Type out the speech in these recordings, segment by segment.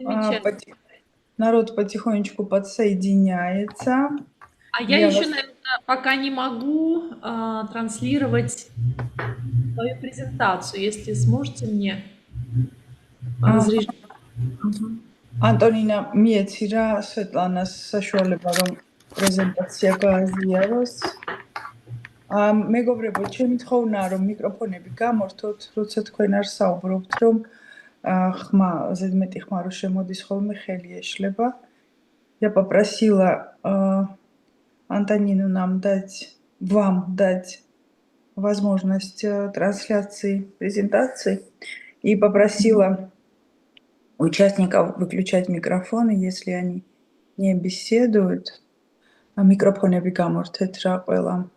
Замечательно. Народ потихонечку подсоединяется. А я еще, наверное, пока не могу транслировать свою презентацию. Если сможете мне разрешить. ანტონინა მიეცი რა სვეტლანას საშუალება რომ პრეზენტაცია გააზიაროს. მეგობრებო, ჩემი თხოვნაა რომ მიკროფონები გამორთოთ, როცა თქვენ არ საუბრობთ, რომ ხმა, ზედმეტი ხმა რო შემოდის ხოლმე ხელი ეშლება. Я попросила Антонину вам дать возможность трансляции презентации и попросила участников выключать микрофоны, если они не беседуют. А микрофоны бегамортет раквела.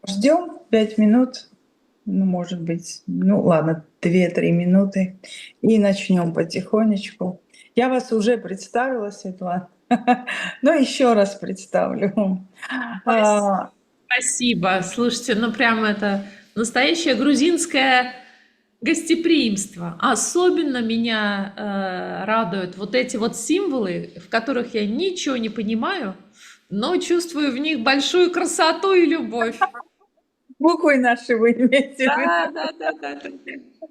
Ждем 5 минут, ну, может быть, ну, ладно, 2-3 минуты, и начнем потихонечку. Я вас уже представила, Светлана, но еще раз представлю. Спасибо. Слушайте, ну, прям это настоящее грузинское гостеприимство. Особенно меня радуют вот эти вот символы, в которых я ничего не понимаю, но чувствую в них большую красоту и любовь. Буквы наши вы имеете в виду?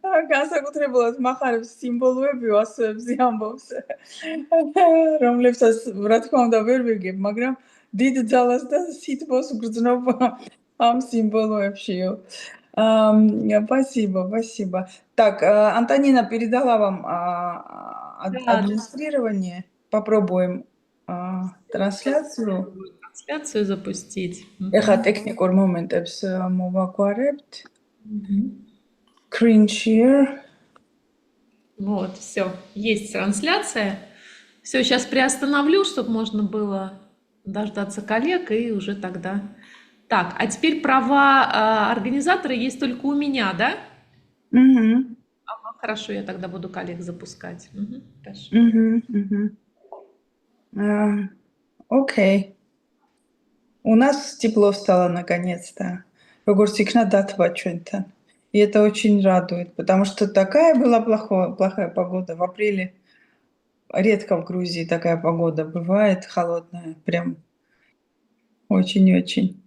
Да. განსაკუთრებულად მახარებს სიმბოლოები ასოებზე ამბობს, რომლებსაც რა თქმა უნდა ვერ ვიგებ, მაგრამ დიდ ძალას და სითბოს გრძნობ ამ სიმბოლოებშიო. Спасибо. Так, Антонина передала вам администрирование. Попробуем трансляцию. Трансляцию запустить. Ეხლა ტექნიკურ მომენტებს მოვაგვარებთ. Screen share. Вот, все, есть трансляция. Все, сейчас приостановлю, чтобы можно было дождаться коллег и уже тогда. Так, а теперь права организатора есть только у меня, да? Ага, хорошо, я тогда буду коллег запускать. Хорошо. Окей. У нас тепло стало наконец-то. Როგორც იქნა დათბა ჩვენთან. И это очень радует, потому что такая была плохая погода. В апреле редко в Грузии такая погода бывает, холодная, прям очень-очень.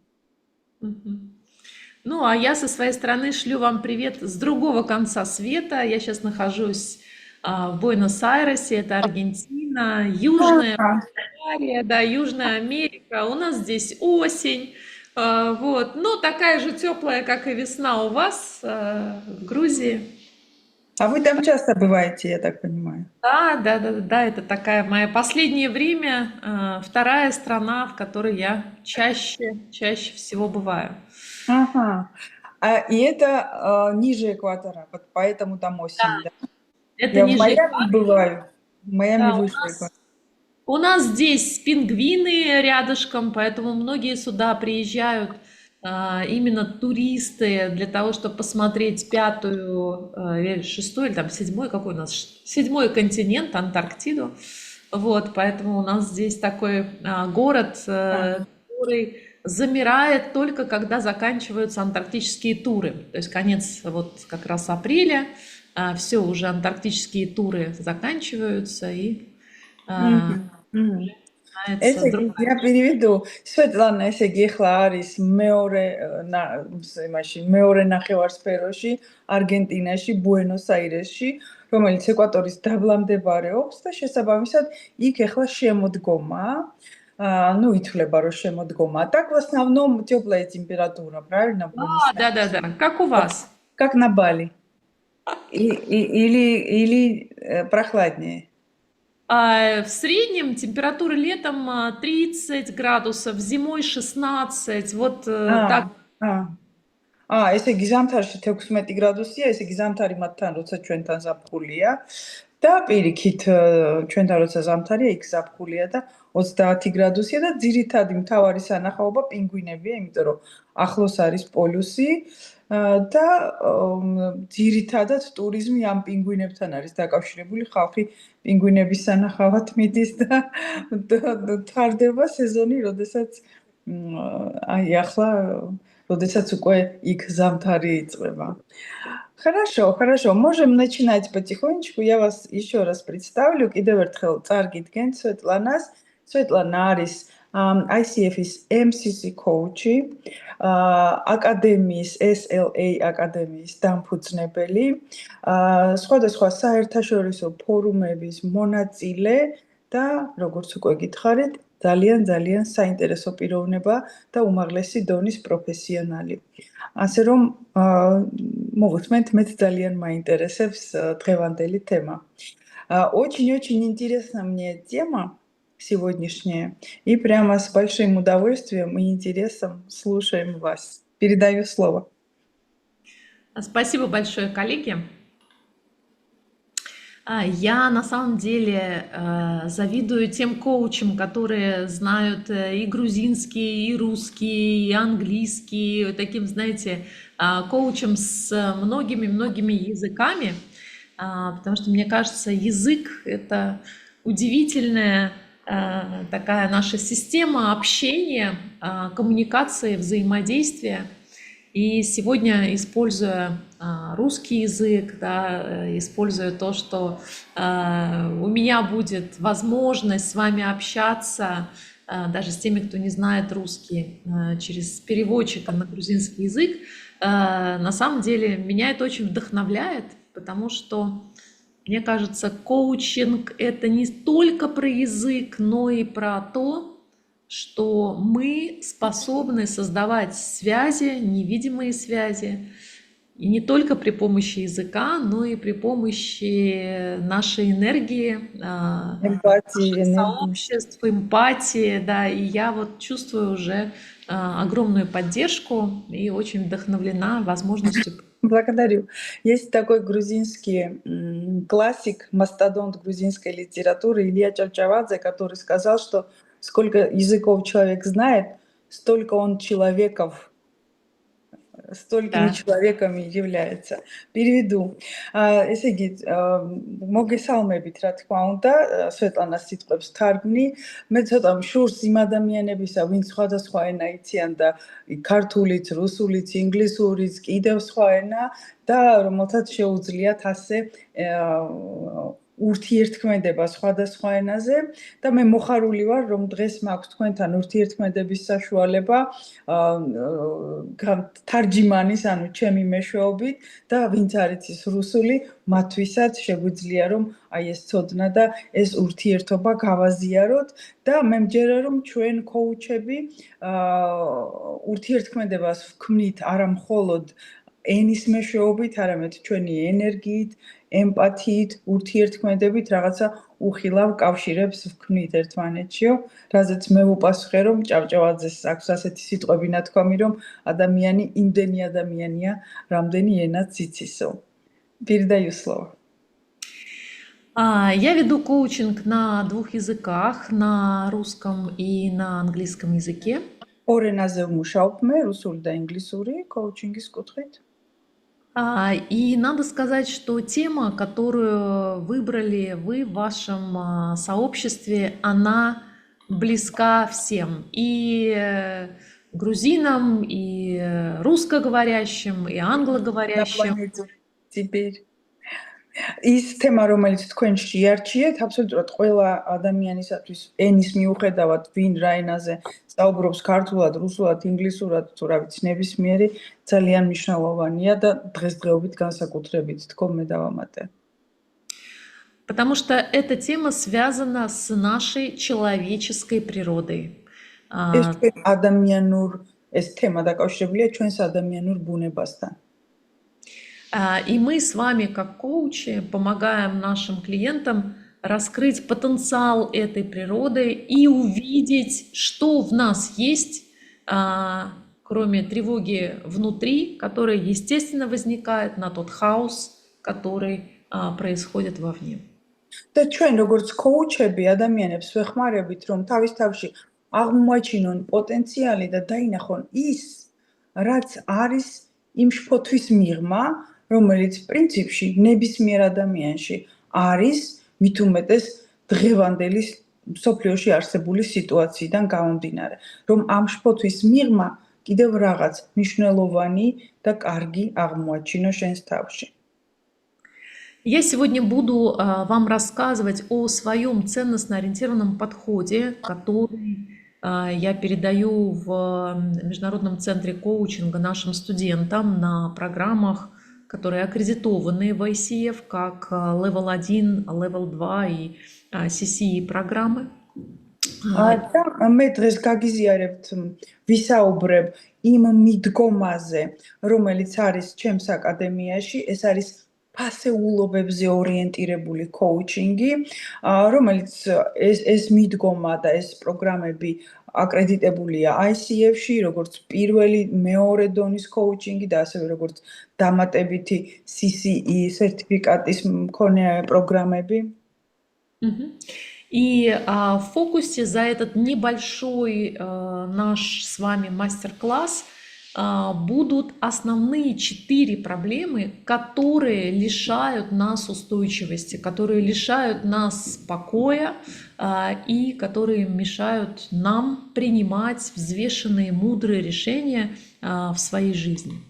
Ну, а я со своей стороны шлю вам привет с другого конца света. Я сейчас нахожусь в Буэнос-Айресе, это Аргентина, Южная Италия, да, Южная Америка. У нас здесь осень. Вот, ну, такая же теплая, как и весна у вас в Грузии. А вы там часто бываете, я так понимаю? Да, это такая моя последнее время вторая страна, в которой я чаще всего бываю. Ага. И это ниже экватора, поэтому там осень, да? Это Я ниже в Майами экватора. бываю. В Майами Да, выше экватора. У нас здесь пингвины рядышком, поэтому многие сюда приезжают именно туристы для того, чтобы посмотреть шестую или там седьмой, какой у нас, седьмой континент, Антарктиду. Вот, поэтому у нас здесь такой город, который замирает только когда заканчиваются антарктические туры. То есть конец вот как раз апреля, все, уже антарктические туры заканчиваются и... ესე იგი, я переведу. Светлана, ესე იგი, ახლა არის მეორე ნახევარსფეროში, არგენტინაში, ბუენოს-აირესში, რომელიც ეკვატორის დაბლა მდებარეობს და შესაბამისად იქ ახლა შემოდგომა. Ну, ითვლება, რომ შემოდგოма. Так в основном теплая температура, правильно? Да, как у вас? Как на Бали. Или прохладнее? В среднем температура летом 30 градусов, зимой 16, вот так. ესე იგი ზამთარში 16 გრადუსია, ესე იგი ზამთარი მათთან როცა ჩვენთან ზაფხულია და პირიქით ჩვენთან როცა ზამთარია, იქ ზაფხულია და 30 გრადუსია და ძირითადი მთავარი სანახაობა პინგვინებია, იმიტომ რომ ახლოს არის პოლუსი და ძირითადად ტურიზმი ამ პინგვინებთან არის დაკავშირებული, ხალხი პინგვინების სანახავად მიდის და თარდება სეზონი, როდესაც აი ახლა როდესაც უკვე იქ ზამთარი იწყება. Хорошо, хорошо. Можем начинать потихонечку. Я вас еще раз представлю. Კიდევ ერთხელ წარგიდგენთ სვეტლანას. სვეტლანა არის ICF-ის MCC coach-ი, აკადემიის SLA აკადემიის დამფუძნებელი, სხვადასხვა საერთაშორისო ფორუმების მონაწილე და როგორც უკვე გითხარით, ძალიან საინტერესო პიროვნება და უმაღლესი დონის პროფესიონალი. ასე რომ მოგხსნით, მე ძალიან მაინტერესებს დღევანდელი თემა. Очень интересна мне тема сегодняшняя, и прямо с большим удовольствием и интересом слушаем вас. Передаю слово. Спасибо большое, коллеги. Я на самом деле завидую тем коучам, которые знают и грузинский, и русский, и английский, таким, знаете, коучам с многими языками, потому что, мне кажется, язык — это удивительная такая наша система общения, коммуникации, взаимодействия. И сегодня, используя русский язык, да, используя то, что у меня будет возможность с вами общаться, даже с теми, кто не знает русский, через переводчика на грузинский язык, на самом деле меня это очень вдохновляет, потому что, мне кажется, коучинг — это не только про язык, но и про то, что мы способны создавать связи, невидимые связи, и не только при помощи языка, но и при помощи нашей энергии, Эмпатии, сообществ, эмпатии, да, и я вот чувствую уже огромную поддержку и очень вдохновлена возможностью. Благодарю. Есть такой грузинский классик, мастодонт грузинской литературы Илья Чавчавадзе, который сказал, что сколько языков человек знает, столько он человеков, столькими человеками является. Переведу. ესე იგი, მოგესალმებით, რა თქმა უნდა, სვეტლანას სიტყვებს თარგმნი. მე ცოტა მშურს იმ ადამიანებისა, ვინც სხვადასხვა ენა იციან და ქართულით, რუსულით, ინგლისურით, კიდევ სხვა ენა და რომელთაც შეუძლიათ ასე ურთიერთქმედება სხვადასხვა ენაზე და მე მოხარული ვარ, რომ დღეს მაქვს თქვენთან ურთიერთქმედების საშუალება თარჯიმანის, ანუ ჩემი მეშვეობით და ვინც არ იცის რუსული, მათთვისაც შეგვიძლია რომ აი ეს ცოდნა და ეს ურთიერთობა გავაზიაროთ და მე მჯერა რომ ჩვენ კოუჩები ურთიერთქმედებას ვქმნით არა მხოლოდ ენის მეშვეობით, არამედ ჩვენი ენერგიით, ემპათიით, ურთიერთქმედებით რაღაცა უხილავ კავშირებს ვქმნით ერთმანეთშიო, რაზეც მე ვუპასუხე, რომ ჭავჭავაძეს აქვს ასეთი სიტყვები ნათქვამი, რომ ადამიანი იმდენი ადამიანია, რამდენი ენაც იცისო. Передаю слово. Я веду коучинг на двух языках, на русском и на английском языке. ორ ენაზე ვმუშაობ მე, რუსული და ინგლისური, коучингის კუთხით. И надо сказать, что тема, которую выбрали вы в вашем сообществе, она близка всем. И грузинам, и русскоговорящим, и англоговорящим. Теперь. ის თემა, რომელიც თქვენ შეარჩიეთ, აბსოლუტურად ყველა ადამიანისათვის ენის მიუხედავად, ვინ რა ენაზე საუბრობს, ქართულად, რუსულად, ინგლისურად, თუ რა ვიცი, ნებისმიერი ძალიან მნიშვნელოვანია და დღესდღეობით განსაკუთრებით თქო მე დავამატე. Потому что эта тема связана с нашей человеческой природой. ეს თემა დაკავშირებულია ჩვენს ადამიანურ ბუნებასთან. И мы с вами, как коучи, помогаем нашим клиентам раскрыть потенциал этой природы и увидеть, что в нас есть, кроме тревоги внутри, которая, естественно, возникает на тот хаос, который происходит вовне. და ჩვენ როგორც коучები ადამიანებს ვეხმარებით, რომ თავის თავში აღმოაჩინონ პოტენციალი და დაინახონ ის, რაც არის იმ შფოთვის მიღმა, რომელიც პრინციპში ნებისმიერ ადამიანში არის, მით უმეტეს დღევანდელი მსოფლიოში არსებული სიტუაციიდან გამომდინარე, რომ ამ შფოთვის მიღმა კიდევ რაღაც მნიშვნელოვანი და კარგი აღმოაჩინო შენს თავში. Я сегодня буду вам рассказывать о своем ценностно-ориентированном подходе, который я передаю в Международном центре коучинга нашим студентам на программах, которые аккредитованы в ICF, как Level 1, Level 2 и CCE программы. და მე დღეს გაგიზიარებთ ვისაუბრებ იმ მიდგომაზე, რომელიც არის ჩემს აკადემიაში, ეს არის ფასეულობებზე ორიენტირებული კოუჩინგი, რომელიც ეს მიდგომა და ეს პროგრამები აკრედიტებულია ICF-ში, როგორც პირველი, მეორე დონის კოუჩინგი და ასევე როგორც დამატებითი CCE სერტიფიკატის მქონე პროგრამები. И в фокусе за этот небольшой наш с вами мастер-класс будут основные 4 проблемы, которые лишают нас устойчивости, которые лишают нас покоя и которые мешают нам принимать взвешенные, мудрые решения в своей жизни.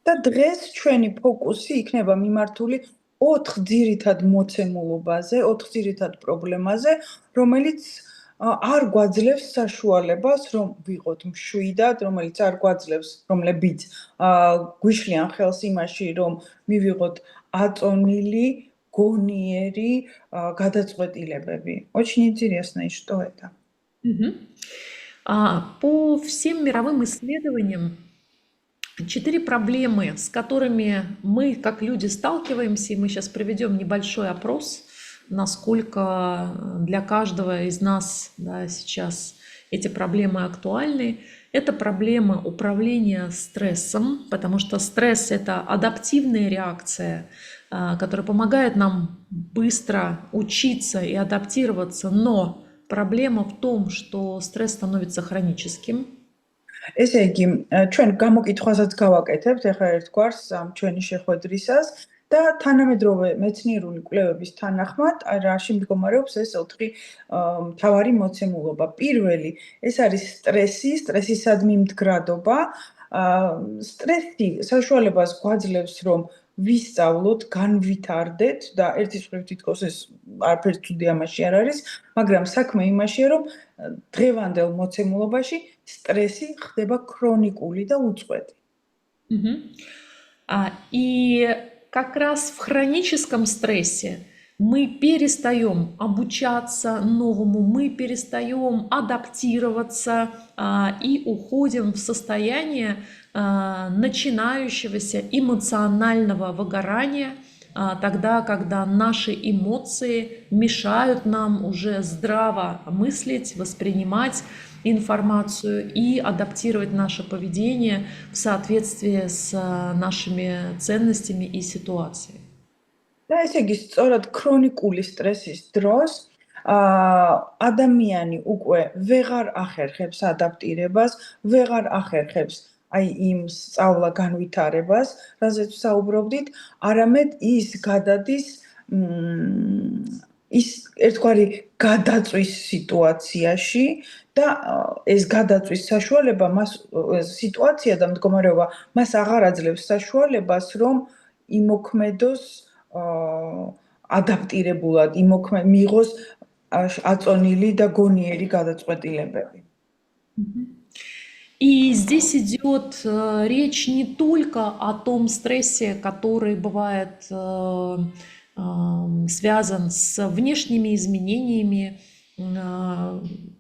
და დღეს ჩვენი ფოკუსი იქნება მიმართული 4 ძირითად მოცემულობაზე, 4 ძირითად პრობლემაზე, რომელიც არ გვაძლევს საშუალებას, რომ ვიყოთ მშვიდად, რომელიც არ გვაძლევს, რომლებიც გვიშლიან ხელს იმაში, რომ მივიღოთ აწონილი, გონიერი გადაწყვეტილებები. Очень интересно, и что это? По всем мировым исследованиям 4 проблемы, с которыми мы, как люди, сталкиваемся, и мы сейчас проведем небольшой опрос, насколько для каждого из нас сейчас эти проблемы актуальны. Это проблема управления стрессом, потому что стресс – это адаптивная реакция, которая помогает нам быстро учиться и адаптироваться, но проблема в том, что стресс становится хроническим. ესე იგი, ჩვენ გამოკითხვასაც გავაკეთებთ ახლა ერთგვარს ჩვენი შეხვედრისას და თანამედროვე მეცნიერული კვლევების თანახმად რაში მდგომარეობს ეს 4 მთავარი მოცემულობა. პირველი, ეს არის სტრესისადმი მდგრადობა. სტრესი საშუალებას გვაძლევს, რომ ვისწავლოთ, განვითარდეთ და ერთის მხრივ თითქოს ეს არაფერი ცუდი ამაში არ არის, მაგრამ საქმე იმაშია, რომ დღევანდელ მოცემულობაში стресси ხდება ქრონიკული და უწყვეტი. И как раз в хроническом стрессе мы перестаем обучаться новому, мы перестаем адаптироваться и уходим в состояние начинающегося эмоционального выгорания, тогда, когда наши эмоции мешают нам уже здраво мыслить, воспринимать информацию и адаптировать наше поведение в соответствии с нашими ценностями и ситуацией. და ესე იგი, სწორად ქრონიკული სტრესის დროს ადამიანი უკვე ვეღარ ახერხებს ადაპტირებას, ვეღარ ახერხებს აი იმ სწავლა განვითარებას, რაზეც ვსაუბრობდით, არამედ ის გადადის ის ერთგვარი გადაწვის სიტუაციაში და ეს გადაწვის საშუალება მას სიტუაცია და მდგომარეობა მას აღარ აძლევს საშუალებას, რომ იმოქმედოს адаптირებულად, მიიღოს აწონილი და გონიერი გადაწყვეტილებები. И здесь идет речь не только о том стрессе, который бывает связан с внешними изменениями,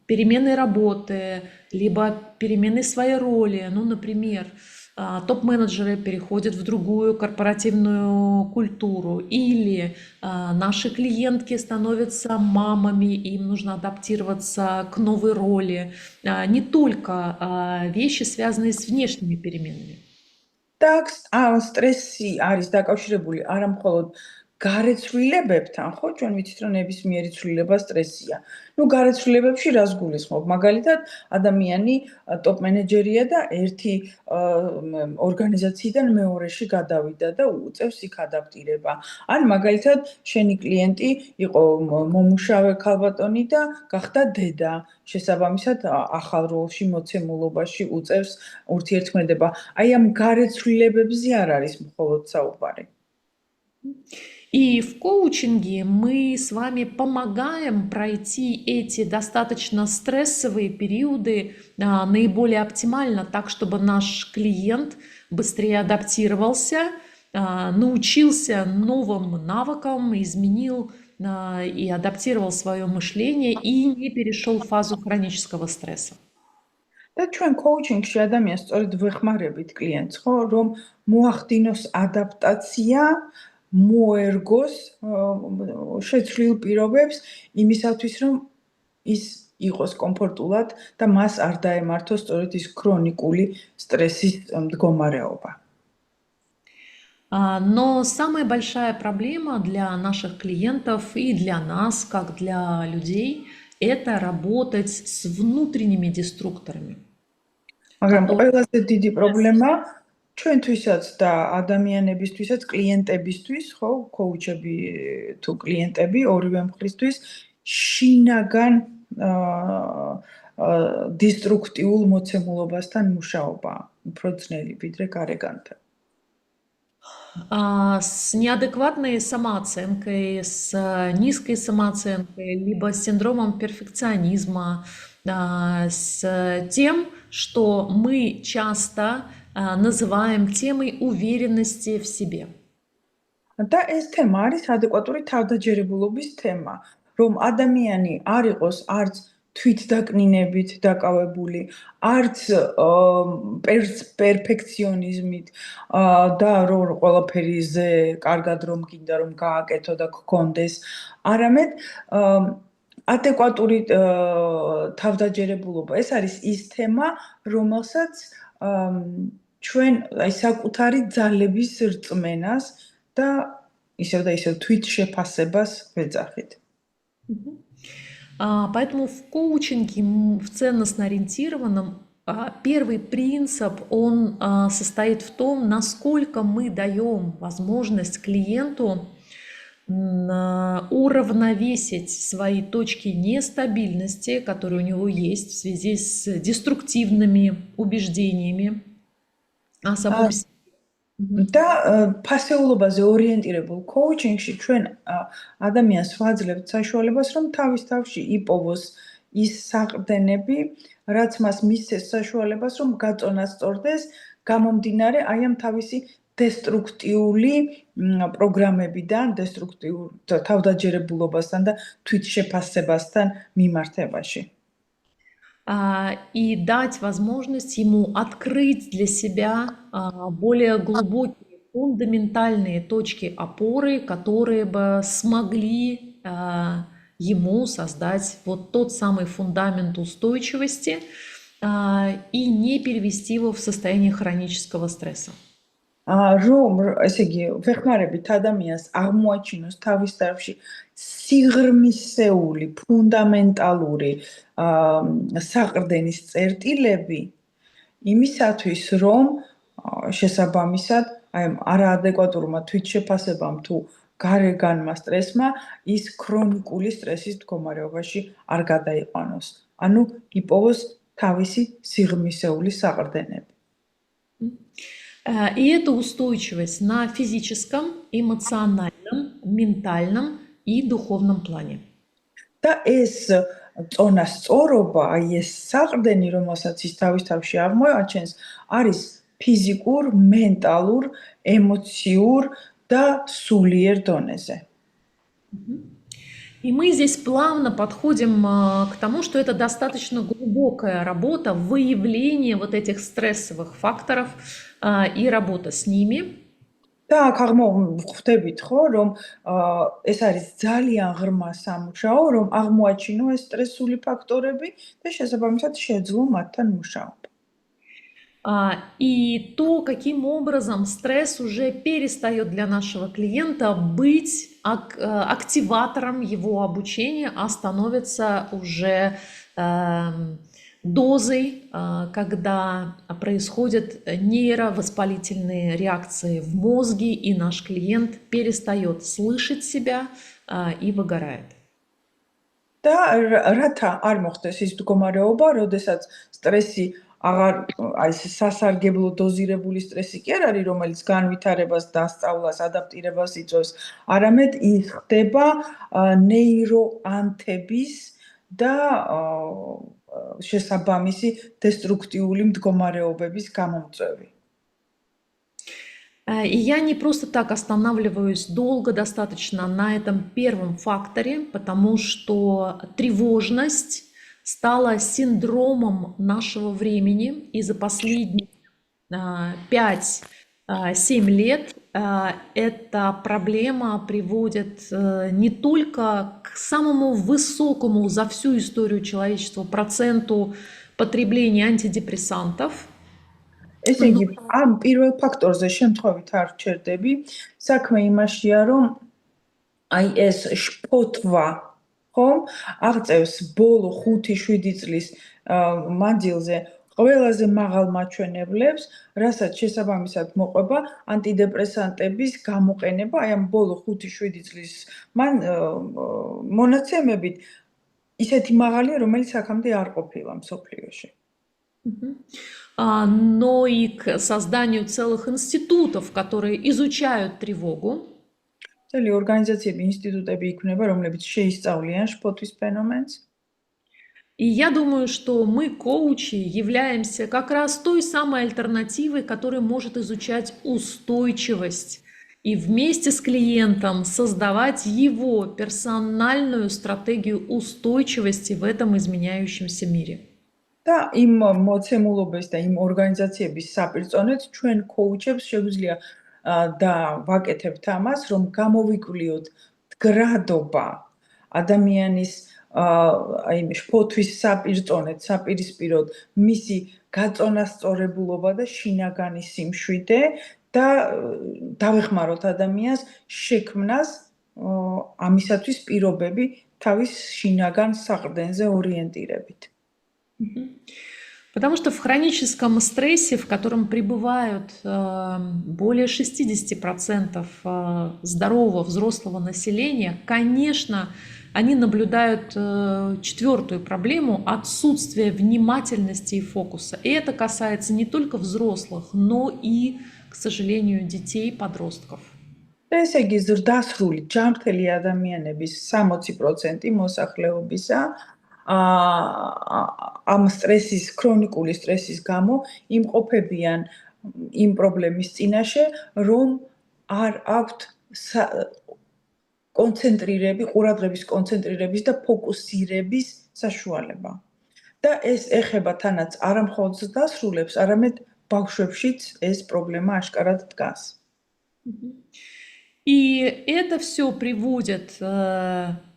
переменой работы, либо переменой своей роли. Ну, например, топ-менеджеры переходят в другую корпоративную культуру, или наши клиентки становятся мамами, им нужно адаптироваться к новой роли. Не только вещи, связанные с внешними переменами. Так, стресси არის დაკავშირებული არა მხოლოდ გარეთ ცვლილებებთან, ხო, ჩვენ ვიცით, რომ ნებისმიერი ცვლილება სტრესია. ნუ გარეთ ცვლილებებში რას გულისხმობ? მაგალითად, ადამიანი ტოპ მენეჯერია და ერთი ორგანიზაციიდან მეორეში გადავიდა და უწევს იქ ადაპტირება. ან მაგალითად, შენი კლიენტი იყო მომუშავე ქალბატონი და გახდა დედა. შესაბამისად, ახალ როლში მოცემულობაში უწევს ურთიერთქმედება. აი ამ გარეთ ცვლილებებზე არ არის მხოლოდ საუბარი. И в коучинге мы с вами помогаем пройти эти достаточно стрессовые периоды наиболее оптимально, так, чтобы наш клиент быстрее адаптировался, научился новым навыкам, изменил и адаптировал свое мышление и не перешел в фазу хронического стресса. და ჩვენ coaching-ში ადამიანს სწორედ ვეხმარებით კლიენტს, ხო, რომ მოახდინოს ადაპტაცია, მოერგოს შეცვლილ პირობებს იმისათვის, რომ ის იყოს კომფორტულად და მას არ დაემართოს სწორედ ის ქრონიკული სტრესის მდგომარეობა. Но самая большая проблема для наших клиентов и для нас, как для людей, это работать с внутренними деструкторами. მაგრამ ყველაზე დიდი პრობლემა ჩვენთვისაც და ადამიანებისთვისაც, კლიენტებისთვის, ხო, კოუჩები თუ კლიენტები ორივე მხრისთვის შინაგან დესტრუქტიულ მოცემულობასთან მუშაობა, უფრო ძნელი ვიდრე გარეგანთან. С неадекватной самооценкой, с низкой самооценкой, либо с синдромом перфекционизма, с тем, что мы часто называем темой уверенности в себе. და ეს თემა არის ადეკვატური თავდაჯერებულობის თემა, რომ ადამიანი არ იყოს არც თვითდაკნინებით დაკავებული, არც პერფექციონიზმით და რომ ყველაფერი ზე კარგად რომ გინდა რომ გააკეთო და გქონდეს, არამედ ადეკვატური თავდაჯერებულობა. ეს არის ის თემა, რომელსაც ჩვენ აი საკუთარი ძალების რწმენას და ისევ და ისევ თვითშეფასებას ვეძახით. Поэтому в коучинге, в ценностно-ориентированном, первый принцип, он состоит в том, насколько мы даем возможность клиенту уравновесить свои точки нестабильности, которые у него есть в связи с деструктивными убеждениями о самом себе. და ფასეულობაზე ორიენტირებულ coaching-ში ჩვენ ადამიანს ვაძლევთ საშუალებას, რომ თავის თავში იპოვოს ის საყრდენები, რაც მას მისცეს საშუალებას, რომ გაწონასწორდეს გამომდინარე აი ამ თავისი დესტრუქტიული პროგრამებიდან, დესტრუქტიულ თავდაჯერებულობასთან და თვითშეფასებასთან მიმართებაში. И дать возможность ему открыть для себя более глубокие, фундаментальные точки опоры, которые бы смогли ему создать вот тот самый фундамент устойчивости и не перевести его в состояние хронического стресса. რომ ესე იგი ვეხმარებით ადამიანს აღმოაჩინოს თავის თავში სიღრმისეული, ფუნდამენტალური საყრდენის წერტილები იმისათვის, რომ შესაბამისად აი ამ არაადეკვატურმა თვითშეფასებამ თუ გარეგანმა სტრესმა ის ქრონიკული სტრესის მდგომარეობაში არ გადაიყვანოს. ანუ იპოვოს თავისი სიღრმისეული საყრდენები. И это устойчивость на физическом, эмоциональном, ментальном и духовном плане. და ეს წონასწორობა, აი ეს საყრდენი, რომელსაც ის თავის თავში აღმოაჩენს, არის ფიზიკურ, მენტალურ, ემოციურ და სულიერ დონეზე. И мы здесь плавно подходим к тому, что это достаточно глубокая работа, выявление вот этих стрессовых факторов и работа с ними. და აქ ხვდებით ხო, რომ ეს არის ძალიან ღრმა სამუშაო, რომ აღმოაჩინო ეს სტრესული ფაქტორები და შესაბამისად შეძლო მათთან მუშაობა. И то, каким образом стресс уже перестает для нашего клиента быть активатором его обучения, а становится уже дозой, когда происходят нейровоспалительные реакции в мозге, и наш клиент перестает слышать себя и выгорает. და რათა არ მოხდეს ის მდგომარეობა, როდესაც სტრესი აღარ აი ეს სასარგებლო დოზირებული სტრესი კი არ არის, რომელიც განვითარებას, დასწავლას, ადაპტირებას იწვევს, არამედ ის ხდება ნეიროანთების და შესაბამისი დესტრუქტიული მდგომარეობების გამომწვევი. И я не просто так останавливаюсь долго достаточно на этом первом факторе, потому что тревожность стала синдромом нашего времени, и за последние 5-7 лет эта проблема приводит не только к самому высокому за всю историю человечества проценту потребления антидепрессантов. ესე იგი, ამ პირველ ფაქტორზე შემთხვევით არ ვჩერდები. საქმე იმაშია, რომ აი ეს შფოთვა, ხომ, აღწევს ბოლო 5-7 წლის მანძილზე ყველაზე მაღალ მაჩვენებლებს, რასაც შესაბამისად მოყვება ანტიდეპრესანტების გამოყენება, აი ამ ბოლო 5-7 წლის მონაცემებით ისეთი მაღალია, რომელიც აქამდე არ ყოფილა მსოფლიოში. Но и к созданию целых институтов, которые изучают тревогу. Цели организациები, ინსტიტუტები იქნება, რომლებიც შეისწავლიან შფოთვის ფენომენს. И я думаю, что мы, коучи, являемся как раз той самой альтернативой, которая может изучать устойчивость и вместе с клиентом создавать его персональную стратегию устойчивости в этом изменяющемся мире. და იმ მოცემულობის და იმ ორგანიზაციების საპირწონედ ჩვენ კოუჩებს შეგვიძლია და ვაკეთებთ ამას, რომ გამოვიკვლიოთ მდგრადობა ადამიანის აი შფოთვის საპირწონედ, საპირისპიროდ მისი გაწონასწორებულობა და შინაგანი სიმშვიდე და დავეხმაროთ ადამიანს შექმნას ამისათვის პირობები თავის შინაგან საყრდენზე ორიენტირებით. Потому что в хроническом стрессе, в котором пребывают более 60% здорового взрослого населения, конечно, они наблюдают четвертую проблему – отсутствие внимательности и фокуса. И это касается не только взрослых, но и, к сожалению, детей, подростков. ესე იგი, ზრდასრული ჯანმრთელი ადამიანების 60% მოსახლეობისა ამ სტრესის, ქრონიკული სტრესის გამო იმყოფებიან იმ პრობლემის წინაშე, რომ არ აქვთ კონცენტრირების, ყურადღების კონცენტრირების და ფოკუსირების საშუალება. და ეს ეხება თანაც არა მხოლოდ ზრდასრულებს, არამედ ბავშვებშიც ეს პრობლემა აშკარად დგას. И это все приводит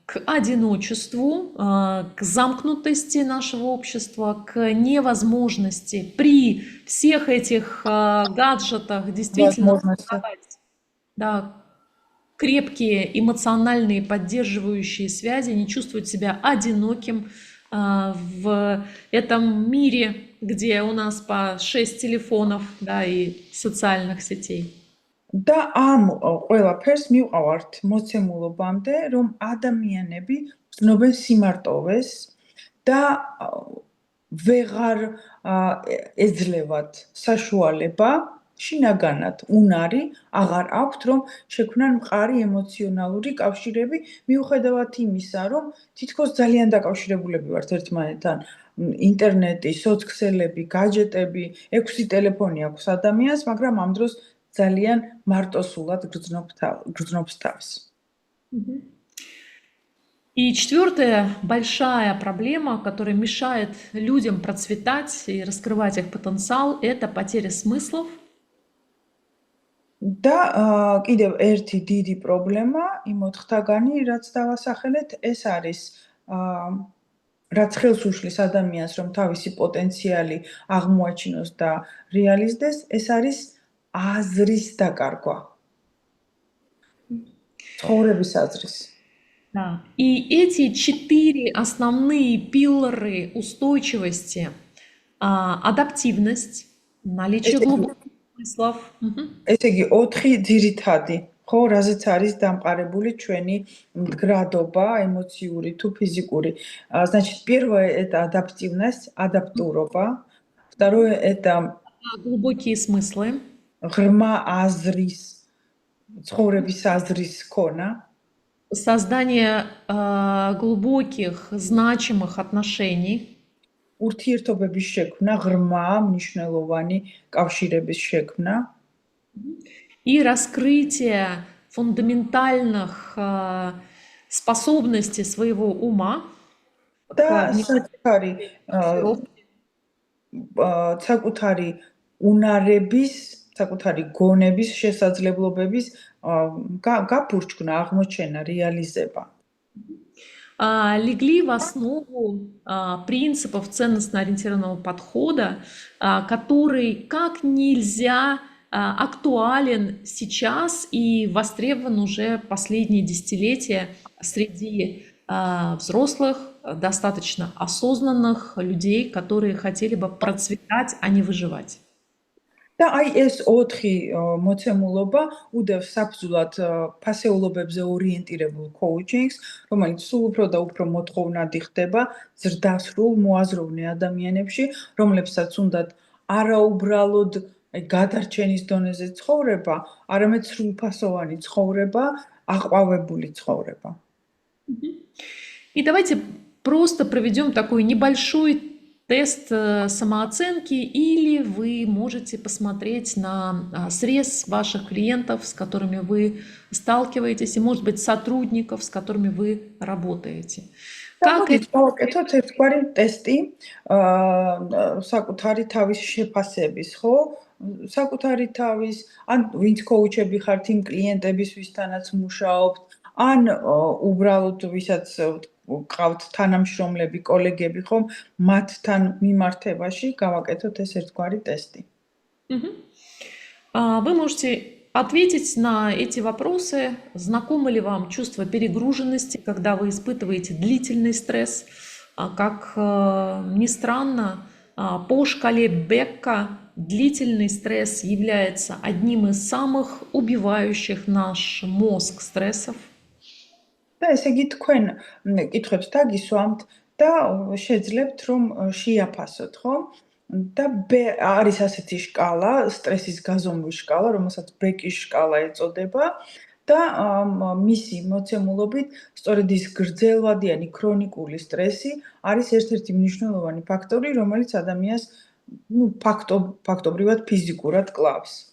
к одиночеству, к замкнутости нашего общества, к невозможности при всех этих гаджетах действительно создавать, да, крепкие эмоциональные поддерживающие связи, не чувствовать себя одиноким в этом мире, где у нас по 6 телефонов, да, и социальных сетей. და ამ ყველაფერს მივყავართ მოცემულობამდე, რომ ადამიანები გრძნობენ სიმარტოვეს და ვეღარ ეძლევათ საშუალება შინაგანად უნარი აღარ აქვთ, რომ შექმნან მყარი ემოციონალური კავშირები, მიუხედავად იმისა, რომ თითქოს ძალიან დაკავშირებულები ვართ ერთმანეთთან. ინტერნეტი, სოცქსელები, гаджеტები, 6 ტელეფონი აქვს ადამიანს, მაგრამ ამ დროს ძალიან მარტოსულად გრძნობს თავს. И четвертая большая проблема, которая мешает людям процветать и раскрывать их потенциал, это потеря смыслов. და კიდევ ერთი დიდი პრობლემა იმ 4-თაგანი, რაც დავასახელეთ, ეს არის რაც ხელს უშლის ადამიანს, რომ თავისი პოტენციალი აღმოაჩინოს და რეალიზდეს, ეს არის აზრის დაკარგვა. ცხოვრების აზრის. Да. И эти 4 основные пиллары устойчивости, адаптивность, наличие ესე იგი, глубоких смыслов, ესე იგი 4 ძირითადი, ხო, რაზეც არის დამყარებული ჩვენი მდგრადობა, ემოციური თუ ფიზიკური. Значит, первое это адаптивность, адаптურობა. Второе это глубокие смыслы, ღრმა აზრის, ცხოვრების აზრის ქონა. создание глубоких, значимых отношений, ურთიერთობების შექმნა, ღრმა, მნიშვნელოვანი კავშირების შექმნა и раскрытие фундаментальных способностей своего ума და к საკუთარი უნარების, საკუთარი გონების, შესაძლებლობების გაფურჩქნა, აღმოჩენა, რეალიზება. легли в основу принципов ценностно-ориентированного подхода, который как нельзя актуален сейчас и востребован уже последние десятилетия среди взрослых, достаточно осознанных людей, которые хотели бы процветать, а не выживать. და აი ეს 4 მოცემულობა უდევს საფუძვლად ფასეულობებზე ორიენტირებულ კოუჩინგს, რომელიც სულ უფრო და უფრო მოთხოვნადი ხდება ზრდასრულ მოაზროვნე ადამიანებში, რომლებსაც უნდათ არაუბრალოდ გადარჩენის დონეზე ცხოვრება, არამედ სრულფასოვანი ცხოვრება, აყვავებული ცხოვრება. И давайте просто проведем такой небольшой тест самооценки, или вы можете посмотреть на срез ваших клиентов, с которыми вы сталкиваетесь, и, может быть, сотрудников, с которыми вы работаете. Как это ერთგვარი ტესტი, საკუთარი თავის შეფასების, ხო? საკუთარი თავის, ან ვინც კოუჩები ხართ იმ კლიენტების, ვისთანაც მუშაობთ, ან უბრალოდ ვისაც ყავთ თანამშრომლები, კოლეგები, ხომ, მათთან მიმართებაში გავაკეთოთ ეს ერთგვარი ტესტი. Вы можете ответить на эти вопросы. Знакомо ли вам чувство перегруженности, когда вы испытываете длительный стресс? Как ни странно, по шкале Бекка длительный стресс является одним из самых убивающих наш мозг стрессов. და ესე იგი თქვენ კითხვებს დაგისვამთ და შეძლებთ რომ შეაფასოთ, ხო? და არის ასეთი შკალა, სტრესის გაზომვის შკალა, რომელსაც ბეკის შკალა ეწოდება და მისი მოცემულობით სწორედ ის გრძელვადიანი ქრონიკული стресси არის ერთ-ერთი მნიშვნელოვანი ფაქტორი, რომელიც ადამიანს ფაქტობრივად ფიზიკურად კლავს.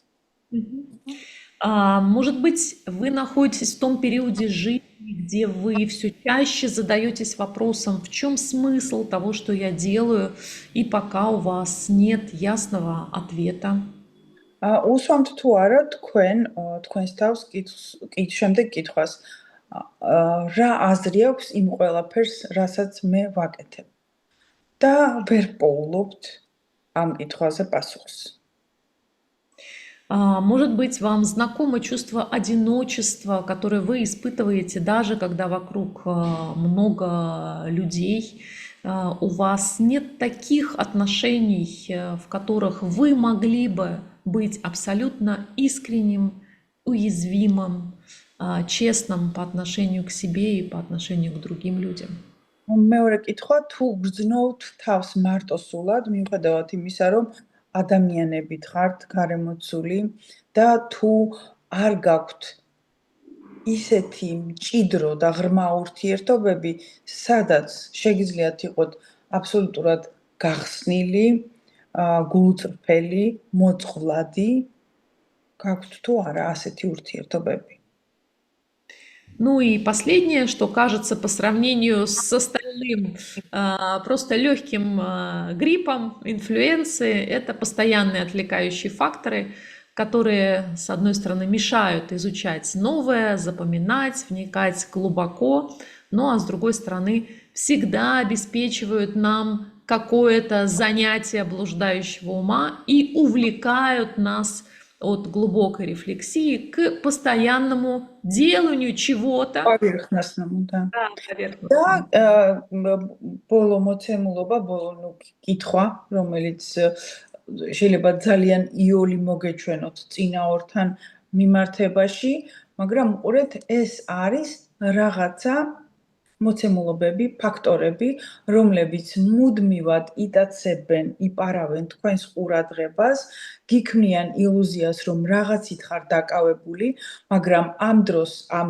Может быть, вы находитесь в том периоде жизни, где вы все чаще задаетесь вопросом, в чем смысл того, что я делаю, и пока у вас нет ясного ответа. უსვამთ თუ არა თქვენს თავს შემდეგ კითხვას, რა აზრი აქვს იმ ყველაფერს, რასაც მე ვაკეთებ და ვერ პოულობთ ამ კითხვაზე პასუხს. Может быть, вам знакомо чувство одиночества, которое вы испытываете, даже когда вокруг много людей. У вас нет таких отношений, в которых вы могли бы быть абсолютно искренним, уязвимым, честным по отношению к себе и по отношению к другим людям. მეორე კითხვა, თუ გრძნობთ თავს მარტოსულად, მიუხედავად იმისა, რომ ადამიანებით ხართ გარემოცული და თუ არ გაქვთ ისეთი მჭიდრო და ღრმა ურთიერთობები, სადაც შეგიძლიათ იყოთ აბსოლუტურად გახსნილი, გულწრფელი, მოწყვლადი, გაქვთ თუ არა ასეთი ურთიერთობები. Ну и последнее, что кажется по сравнению с остальным просто легким гриппом, инфлюенцией, это постоянные отвлекающие факторы, которые, с одной стороны, мешают изучать новое, запоминать, вникать глубоко, ну а с другой стороны, всегда обеспечивают нам какое-то занятие блуждающего ума и увлекают нас от глубокой рефлексии к постоянному деланию чего-то. Поверхностному, да. Да, და поверхностному. ბოლო მოცემულობა, კითხვა, რომელიც შეიძლება ძალიან იოლი მოგეჩვენოთ წინაორთან მიმართებაში, მაგრამ უყურეთ, ეს არის რაღაცა მოცემულობები, ფაქტორები, რომლებიც მუდმივად იტაცებენ, იპარავენ თქვენს ყურადღებას, გიქმნიან illuziას, რომ რაღაცით ხარ დაკავებული, მაგრამ ამ დროს, ამ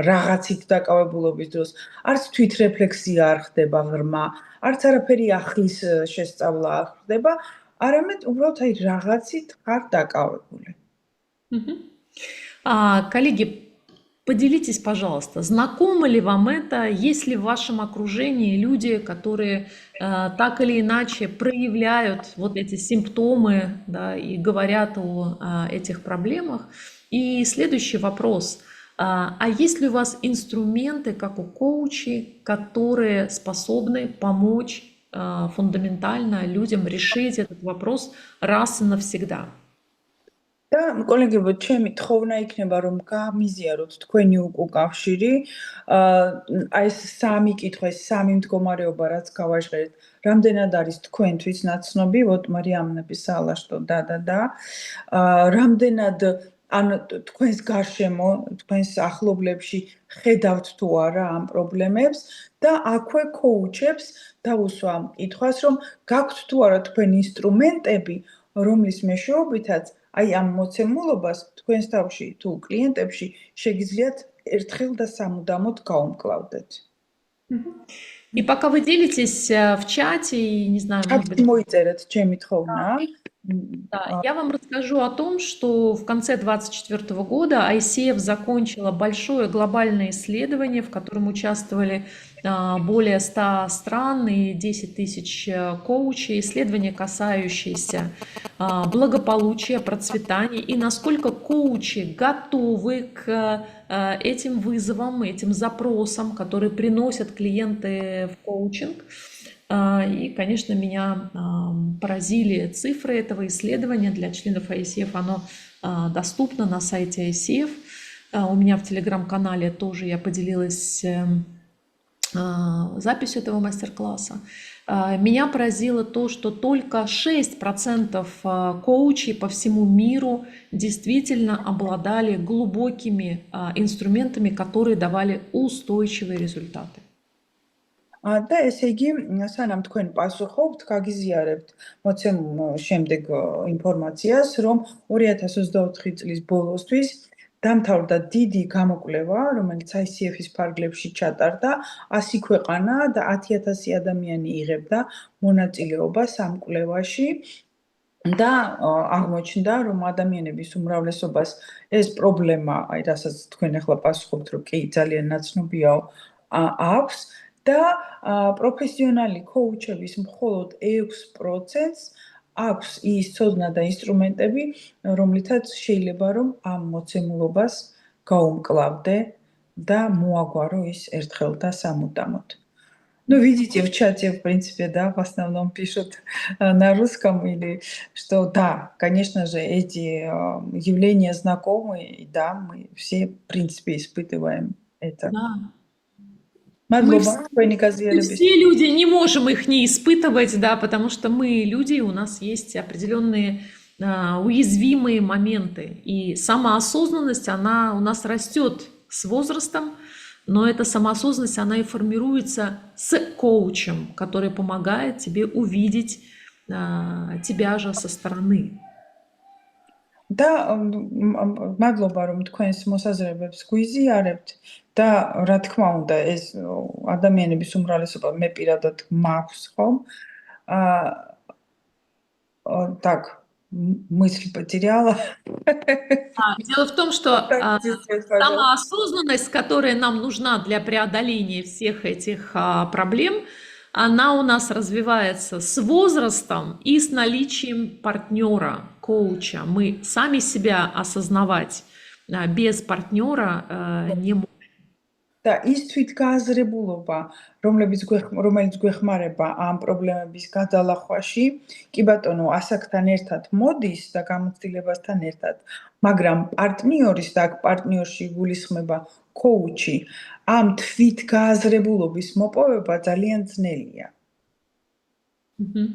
რაღაცით დაკავებულობის დროს, არც თვითრეფლექსია არ ხდება ღრმა, არც არაფერი ახლის შესწავლა არ ხდება, არამედ უბრალოდ აი რაღაცით ხარ дакавებული. Коллеги, поделитесь, пожалуйста, знакомо ли вам это, есть ли в вашем окружении люди, которые так или иначе проявляют вот эти симптомы, да, и говорят о этих проблемах? И следующий вопрос. А есть ли у вас инструменты, как у коучей, которые способны помочь фундаментально людям решить этот вопрос раз и навсегда? და კოლეგებო, ჩემი თხოვნა იქნება, რომ გამიზიაროთ თქვენი უკავშირი, აი ეს სამი კითხვა, ეს სამი მდგომარეობა, რაც გავაჟღერეთ, რამდენად არის თქვენთვის ნაცნობი, вот Марьям написала, что да. რამდენად ან თქვენს გარშემო, თქვენს ახლობლებში ხედავთ თუ არა ამ პრობლემებს და აქვე კოუჩებს დაუსვა ამ კითხვას, რომ გაქვთ თუ არა თქვენ ინსტრუმენტები, რომლის მეშვეობითაც აი ამ მოცემულობას თქვენს თავში თუ კლიენტებში შეგიძლიათ ერთხელ და სამუდამოდ გაუმკლავდეთ. И пока вы делитесь в чате, и не знаю, может быть... მოიწერეთ ჩემი თხოვნა. Да, я вам расскажу о том, что в конце 2024 года ICF закончила большое глобальное исследование, в котором участвовали более 100 стран и 10 тысяч коучей. Исследование, касающееся благополучия, процветания и насколько коучи готовы к этим вызовам, этим запросам, которые приносят клиенты в коучинг. И, конечно, меня поразили цифры этого исследования. Для членов ICF оно доступно на сайте ICF. У меня в телеграм-канале тоже я поделилась записью этого мастер-класса. Меня поразило то, что только 6% коучей по всему миру действительно обладали глубокими инструментами, которые давали устойчивые результаты. და ესე იგი, სანამ თქვენ პასუხობთ, გაგიზიარებთ მოცემულ შემდეგ ინფორმაციას, რომ 2024 წლის ბოლოსთვის დამთავრდა დიდი გამოკვლევა, რომელიც ICF-ის ფარგლებში ჩატარდა, 100 ქვეყანა და 10,000 ადამიანი იღებდა მონაწილეობას ამ კვლევაში. და აღმოჩნდა, რომ ადამიანების უმრავლესობას ეს პრობლემა, აი რასაც თქვენ ახლა პასუხობთ, რომ კი ძალიან ნაცნობიაო, აქვს და პროფესიონალი კოუჩების მხოლოდ 6%-ს აქვს ის ცოდნა და ინსტრუმენტები, რომლითაც შეიძლება რომ ამ მოცემულობას გაუმკლავდე და მოაგვარო ის ერთხელ და სამუდამოდ. Ну, видите, в чате, в принципе, да, в основном пишут на русском, или что, да, конечно же, эти явления знакомы, и да, мы все, в принципе, испытываем это. Да. Мы все люди не можем их не испытывать, да, потому что мы люди, у нас есть определенные уязвимые моменты. И самоосознанность, она у нас растет с возрастом, но эта самоосознанность, она и формируется с коучем, который помогает тебе увидеть тебя же со стороны. და მადლობა რომ თქვენს მოსაზრებებს გვიზიარებთ და რა თქმა უნდა ეს ადამიანების უმრავლესობა მე პირადად მაქვს ხომ так мысль потеряла. Дело в том, что самоосознанность, которая нам нужна для преодоления всех этих проблем, она у нас развивается с возрастом и с наличием партнера, коуча. Мы сами себя осознавать без партнера не можем. და ის თვითგააზრებულობა, რომელიც გვეხმარება ამ პრობლემების გადალახვაში, კი ბატონო, ასაკთან ერთად მოდის და გამოცდილებასთან ერთად, მაგრამ პარტნიორის და აქ პარტნიორში გულისხმება coach-ი, ამ თვითგააზრებულობის მოპოვება ძალიან ძნელია. Мгм.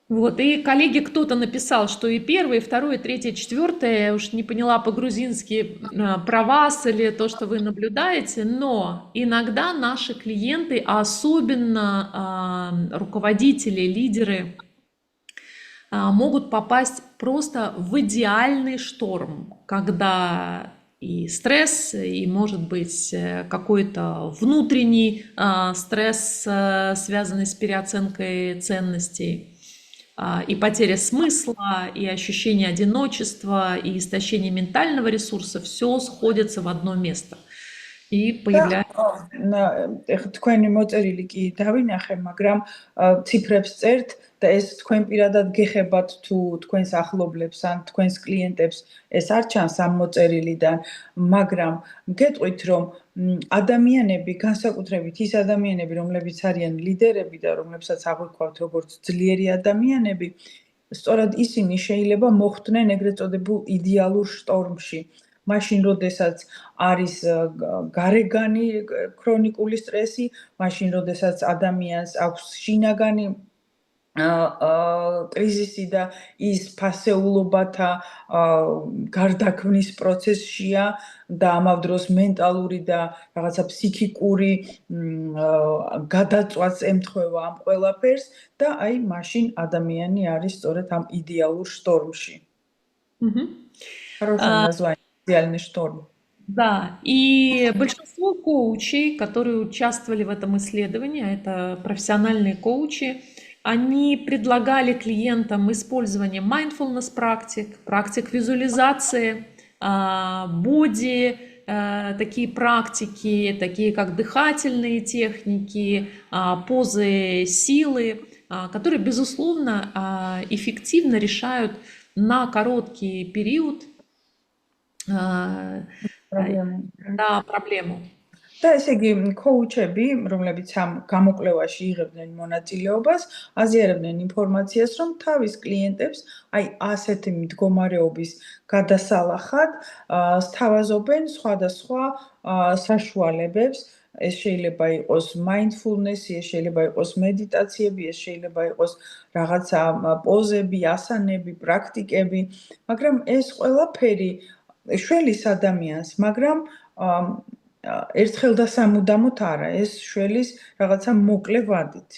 Вот, и коллеге кто-то написал, что и первое, и второе, и третье, и четвертое, я уж не поняла по-грузински, про вас или то, что вы наблюдаете, но иногда наши клиенты, а особенно руководители, лидеры, могут попасть просто в идеальный шторм, когда и стресс, и, может быть, какой-то внутренний стресс, связанный с переоценкой ценностей, и потеря смысла, и ощущение одиночества, и истощение ментального ресурса, все сходится в одно место. И появляется... ეხლა თქვენი მოწერილი კი დავინახე, მაგრამ ციფრებს წერთ და ეს თქვენ პირადად გეხებათ თუ თქვენს ახლობლებს ან თქვენს კლიენტებს ეს არ ჩანს ამ მოწერილიდან, მაგრამ გეტყვით რომ ადამიანები, განსაკუთრებით ის ადამიანები, რომლებიც არიან ლიდერები და რომლებსაც აღვიქვათ როგორც ძლიერი ადამიანები, სწორად ისინი შეიძლება მოხვდნენ ეგრეთ წოდებულ იდეალურ შტორმში. მაშინ, როდესაც არის გარეგანი ქრონიკული სტრესი, მაშინ, როდესაც ადამიანს აქვს შინაგანი კრიზისი და ის ფასეულობათა გარდაქმნის პროცესშია და ამავ დროს მენტალური და რაღაცა ფსიქიკური გადაწვაც ემთხვევა ამ ყველაფერს და აი მაშინ ადამიანი არის სწორედ ამ იდეალურ შტორმში. Хорошее название. Идеальный шторм. Да, и большинство коучей, которые участвовали в этом исследовании, это профессиональные коучи, они предлагали клиентам использование mindfulness практик визуализации, боди, такие практики, такие как дыхательные техники, позы силы, которые, безусловно, эффективно решают на короткий период проблему. და ესე იგი კოუჩები, რომლებიც ამ გამოკვლევაში იღებდნენ მონაწილეობას, აზიარებდნენ ინფორმაციას, რომ თავის კლიენტებს აი ასეთი მდგომარეობის გადასალახად სთავაზობენ სხვადასხვა საშუალებებს. ეს შეიძლება იყოს mindfulness-ი, ეს შეიძლება იყოს მედიტაციები, ეს შეიძლება იყოს რაღაცა პოზები, ასანები, პრაქტიკები, მაგრამ ეს ყველაფერი შველის ადამიანს, მაგრამ ერთხელ და სამუდამოდ არა, ეს შველის რაღაცა მოკლე ვადით.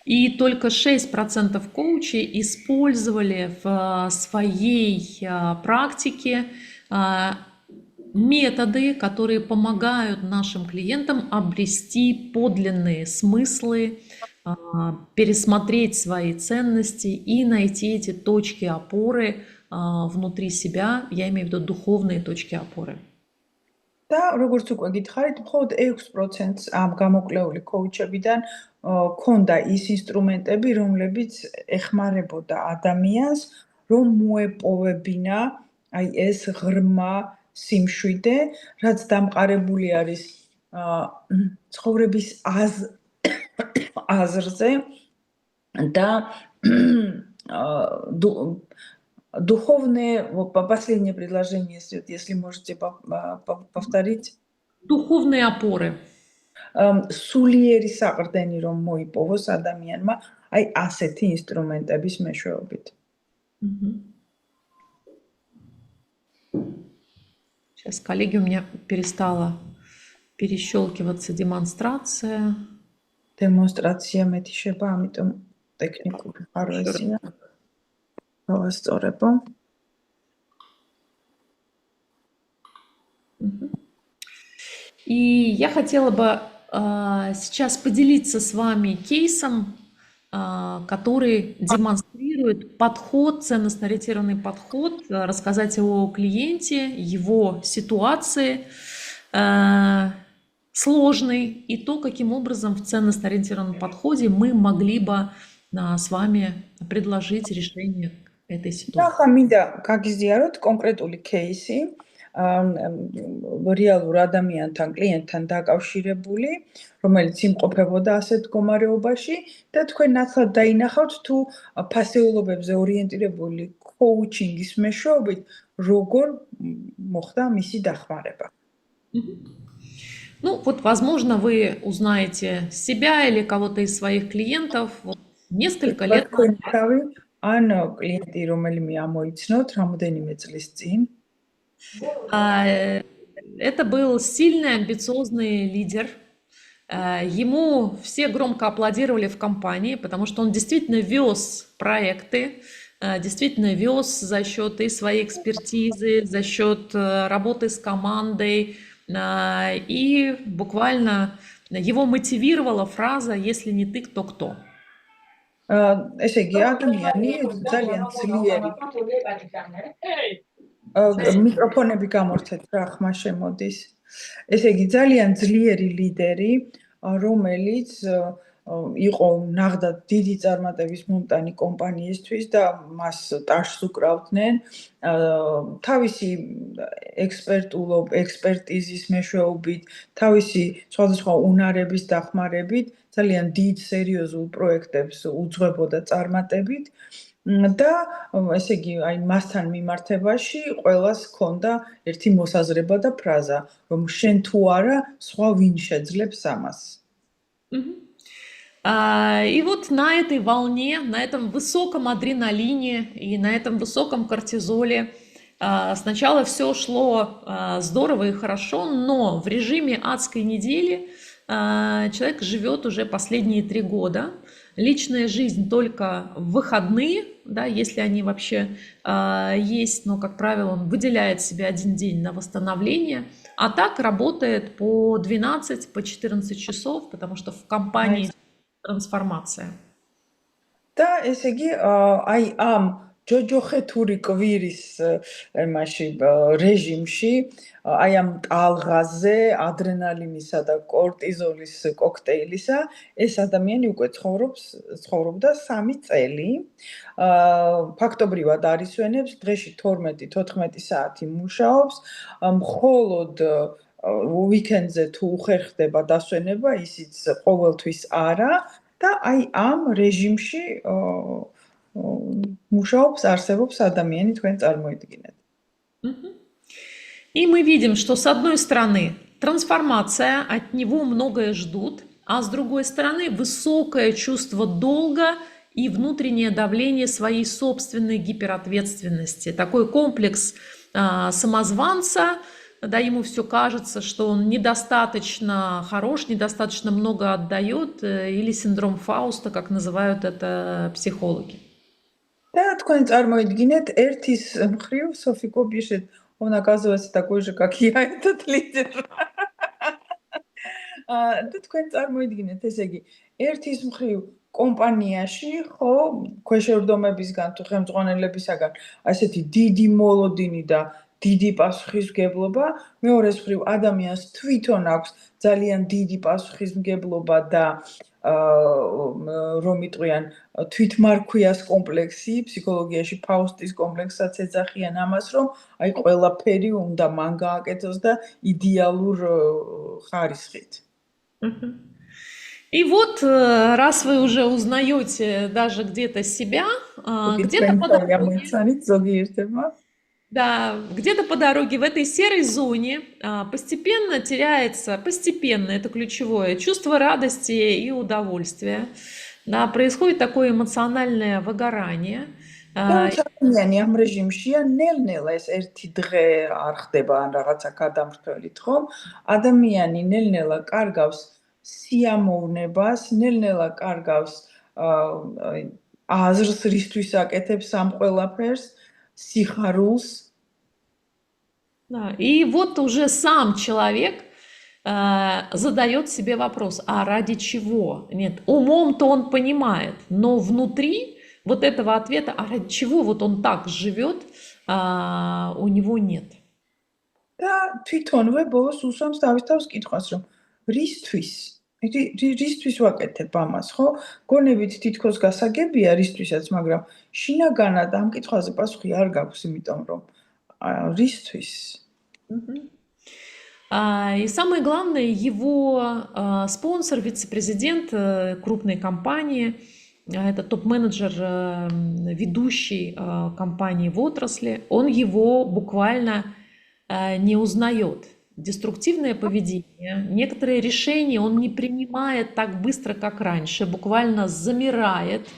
И только 6% коучей использовали в своей практике методы, которые помогают нашим клиентам обрести подлинные смыслы, пересмотреть свои ценности и найти эти точки опоры внутри себя, я имею в виду духовные точки опоры. და როგორც უკვე გითხარით, მხოლოდ 6%-ს ამ გამოკვლეული კოუჩებიდან ქონდა ის ინსტრუმენტები, რომლებიც ეხმარებოდა ადამიანს, რომ მოეპოვებინა აი ეს ღრმა სიმშვიდე, რაც დამყარებული არის ცხოვრების აზრზე და духовные, последнее предложение, если можете повторить. Духовные опоры. სულიერი საყრდენი რომ მოიპოვოს ადამიანმა, აი ასეთი ინსტრუმენტების მეშვეობით. Сейчас, коллеги, у меня перестала перещелкиваться демонстрация. Демонстрация მეტიშება, ამიტომ ტექნიკური ხარვეზია. И я хотела бы сейчас поделиться с вами кейсом, который демонстрирует подход, ценностно-ориентированный подход, рассказать о клиенте, его ситуации сложной и то, каким образом в ценностно-ориентированном подходе мы могли бы с вами предложить решение этой ситуации. ახლა მინდა გაგიზიაროთ კონკრეტული кейსი, რეალურ ადამიანთან, კლიენტთან დაკავშირებული, რომელიც იმყოფებოდა ასეთ მდგომარეობაში და თქვენ ნაცვლად დაინახავთ თუ ფასეულობებზე ორიენტირებული coaching-ის მეშვეობით როგორ მოხდა მისი დახმარება. Ну, вот, возможно, вы узнаете себя или кого-то из своих клиентов вот, несколько лет თქვენ თავი ან კლიენტი რომელიმე ამოიცნოთ რამოდენიმე წლის წინ. Это был сильный, амбициозный лидер. Ему все громко аплодировали в компании, потому что он действительно вез проекты, действительно вез за счет и своей экспертизы, за счет работы с командой. И буквально его мотивировала фраза «если не ты, то кто?». ესე იგი ადამიანი ძალიან ძლიერი მიკროფონები გამორთეთ რა ხმა შემოდის. ესე იგი ძალიან ძლიერი ლიდერი, რომელიც იყო ნახდათ დიდი წარმატების მომტანი კომპანიისთვის და მას ტაშს უკრავდნენ თავისი ექსპერტიზის მეშვეობით, თავისი სხვადასხვა უნარების დახმარებით, ძალიან დიდ სერიოზულ პროექტებს უძღვებოდა წარმატებით და ესე იგი აი მასთან მიმართებაში ყველას ჰქონდა ერთი მოსაზრება და ფრაზა, რომ შენ თუ არა, სხვა ვინ შეძლებს ამას. И вот на этой волне, на этом высоком адреналине и на этом высоком кортизоле сначала все шло здорово и хорошо, но в режиме адской недели человек живет уже последние 3 года. Личная жизнь только в выходные, да, если они вообще есть, но, как правило, он выделяет себе 1 день на восстановление, а так работает по 12, по 14 часов, потому что в компании трансформация. და ესე იგი აი ამ ჯოჯოხეთური კვირის იმაში რეჟიმში აი ამ ტალღაზე ადრენალინისა და კორტიზოლის კოქტეილისა ეს ადამიანი უკვე ცხოვრობდა 3 წელი. ფაქტობრივად არისვენებს დღეში 12-14 საათი მუშაობს, მხოლოდ უიკენდზე თუ უხერხდება დასვენება, ისიც ყოველთვის არა და აი ამ რეჟიმში მუშაობს, არსებობს ადამიანი, თქვენ წარმოიდგინეთ. И мы видим, что с одной стороны трансформация, от него многое ждут, а с другой стороны высокое чувство долга и внутреннее давление своей собственной гиперответственности. Такой комплекс самозванца, да, ему все кажется, что он недостаточно хорош, недостаточно много отдает, или синдром Фауста, как называют это психологи. Да, თქვენ წარმოიდგინეთ, ერთის მხრივ Софико пишет, он оказывается такой же, как я, этот лидер. და თქვენ წარმოიდგინეთ, ესე იგი, ერთის მხრივ კომპანიაში ხო ქვეშევრდომებისგან თუ ხელმძღვანელებისაგან ასეთი დიდი მოლოდინი და დიდი პასუხისმგებლობა, მეორეს მხრივ ადამიანს თვითონ აქვს ძალიან დიდი პასუხისმგებლობა და რომ იტყვიან თვითმარქვიას კომპლექსი, ფსიქოლოგიაში ფაუსტის კომპლექსსაც ეძახიან ამას, რომ აი ყველაფერი უნდა მან გააკეთოს და идеალურ ხარისხით. И вот, раз вы уже узнаете даже где-то себя, где-то по дороге, да, где-то по дороге в этой серой зоне постепенно теряется, постепенно, это ключевое, чувство радости и удовольствия. Да, происходит такое эмоциональное выгорание. ადამიანი ამ რეჟიმშია ნელ-ნელა ეს ერთი დღე არ ხდება ან რაღაცა გადამრთველით, ხომ? ადამიანი ნელ-ნელა კარგავს სიამოვნებას, ნელ-ნელა კარგავს აზრს, რისთვის აკეთებს ამ ყველაფერს, სიხარულს. Да, и вот уже сам человек задает себе вопрос, а ради чего? Нет, умом-то он понимает, но внутри вот этого ответа, а ради чего вот он так живет, у него нет. და თვითონვე ბოლოს უსვამს თავის თავს კითხვას, რომ რისთვის? რისთვის ვაკეთებ ამას, ხო? გონებით თითქოს გასაგებია რისთვისაც, მაგრამ შინაგანად ამ კითხვაზე პასუხი არ გაქვს, იმიტომ რომ რისთვის? Мгм. И самое главное, его спонсор, вице-президент крупной компании, это топ-менеджер, ведущий компании в отрасли, он его буквально не узнает. Деструктивное поведение, некоторые решения он не принимает так быстро, как раньше, буквально замирает,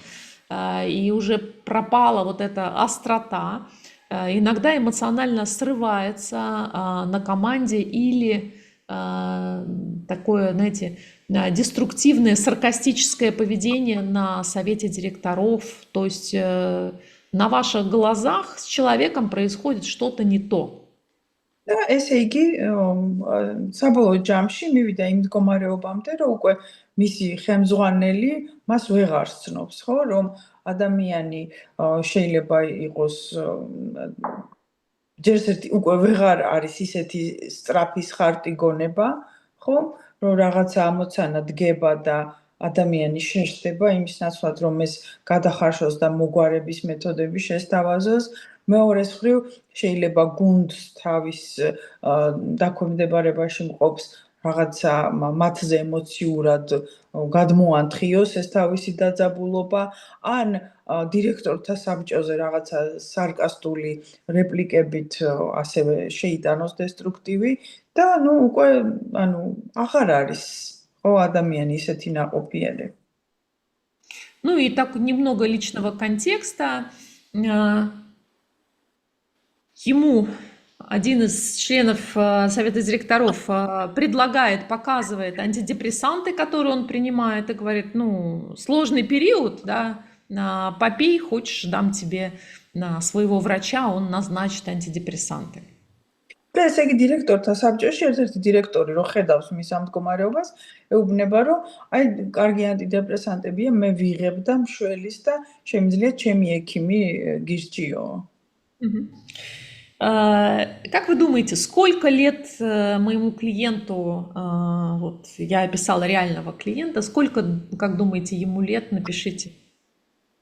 и уже пропала вот эта острота. Иногда эмоционально срывается на команде или такое, знаете, деструктивное, саркастическое поведение на совете директоров. То есть на ваших глазах с человеком происходит что-то не то. და ესე იგი საბოლოო ჯამში მივიდა იმ მდგომარეობამდე, რომ უკვე მისი ხელმძღვანელი მას ვეღარ სცნობს, ხო, რომ ადამიანი შეიძლება იყოს ჯერჯერობით უკვე ვეღარ არის ისეთი სწრაფი ხარტი გონება, ხო, რომ რაღაცა ამოცანა დგება და ადამიანი შეშდება იმის ნაცვლად, რომ ეს გადახარშოს და მოგვარების მეთოდები შესთავაზოს. მეორეს მხრივ შეიძლება გუნდს თავის დაქვემდებარებაში მყოფს რაღაცა მათზე ემოციურად გადმოანთხრიოს ეს თავისი დაძაბულობა, ან დირექტორთა საბჭოზე რაღაცა სარკასტული რეპლიკებით ასევე შეიტანოს დესტრუქტივი და ნუ უკვე აღარ არის ხო ადამიანი ისეთი ნაყოფიერი. Ну и так немного личного контекста. Ему один из членов совета директоров предлагает, показывает антидепрессанты, которые он принимает, и говорит, ну, сложный период, да, попей, хочешь, дам тебе своего врача, он назначит антидепрессанты. და ესე იგი დირექტორთა საბჭოში ერთ-ერთი დირექტორი რო ხედავს მის ამ მდგომარეობას, ეუბნება რომ აი კარგი ანტიდეპრესანტებია, მე ვიღებ და მშველის და შემიძლია ჩემი ექიმი გირჩიო. Мгм. Как вы думаете, сколько лет моему клиенту, вот я описала реального клиента, сколько, как думаете, ему лет, напишите.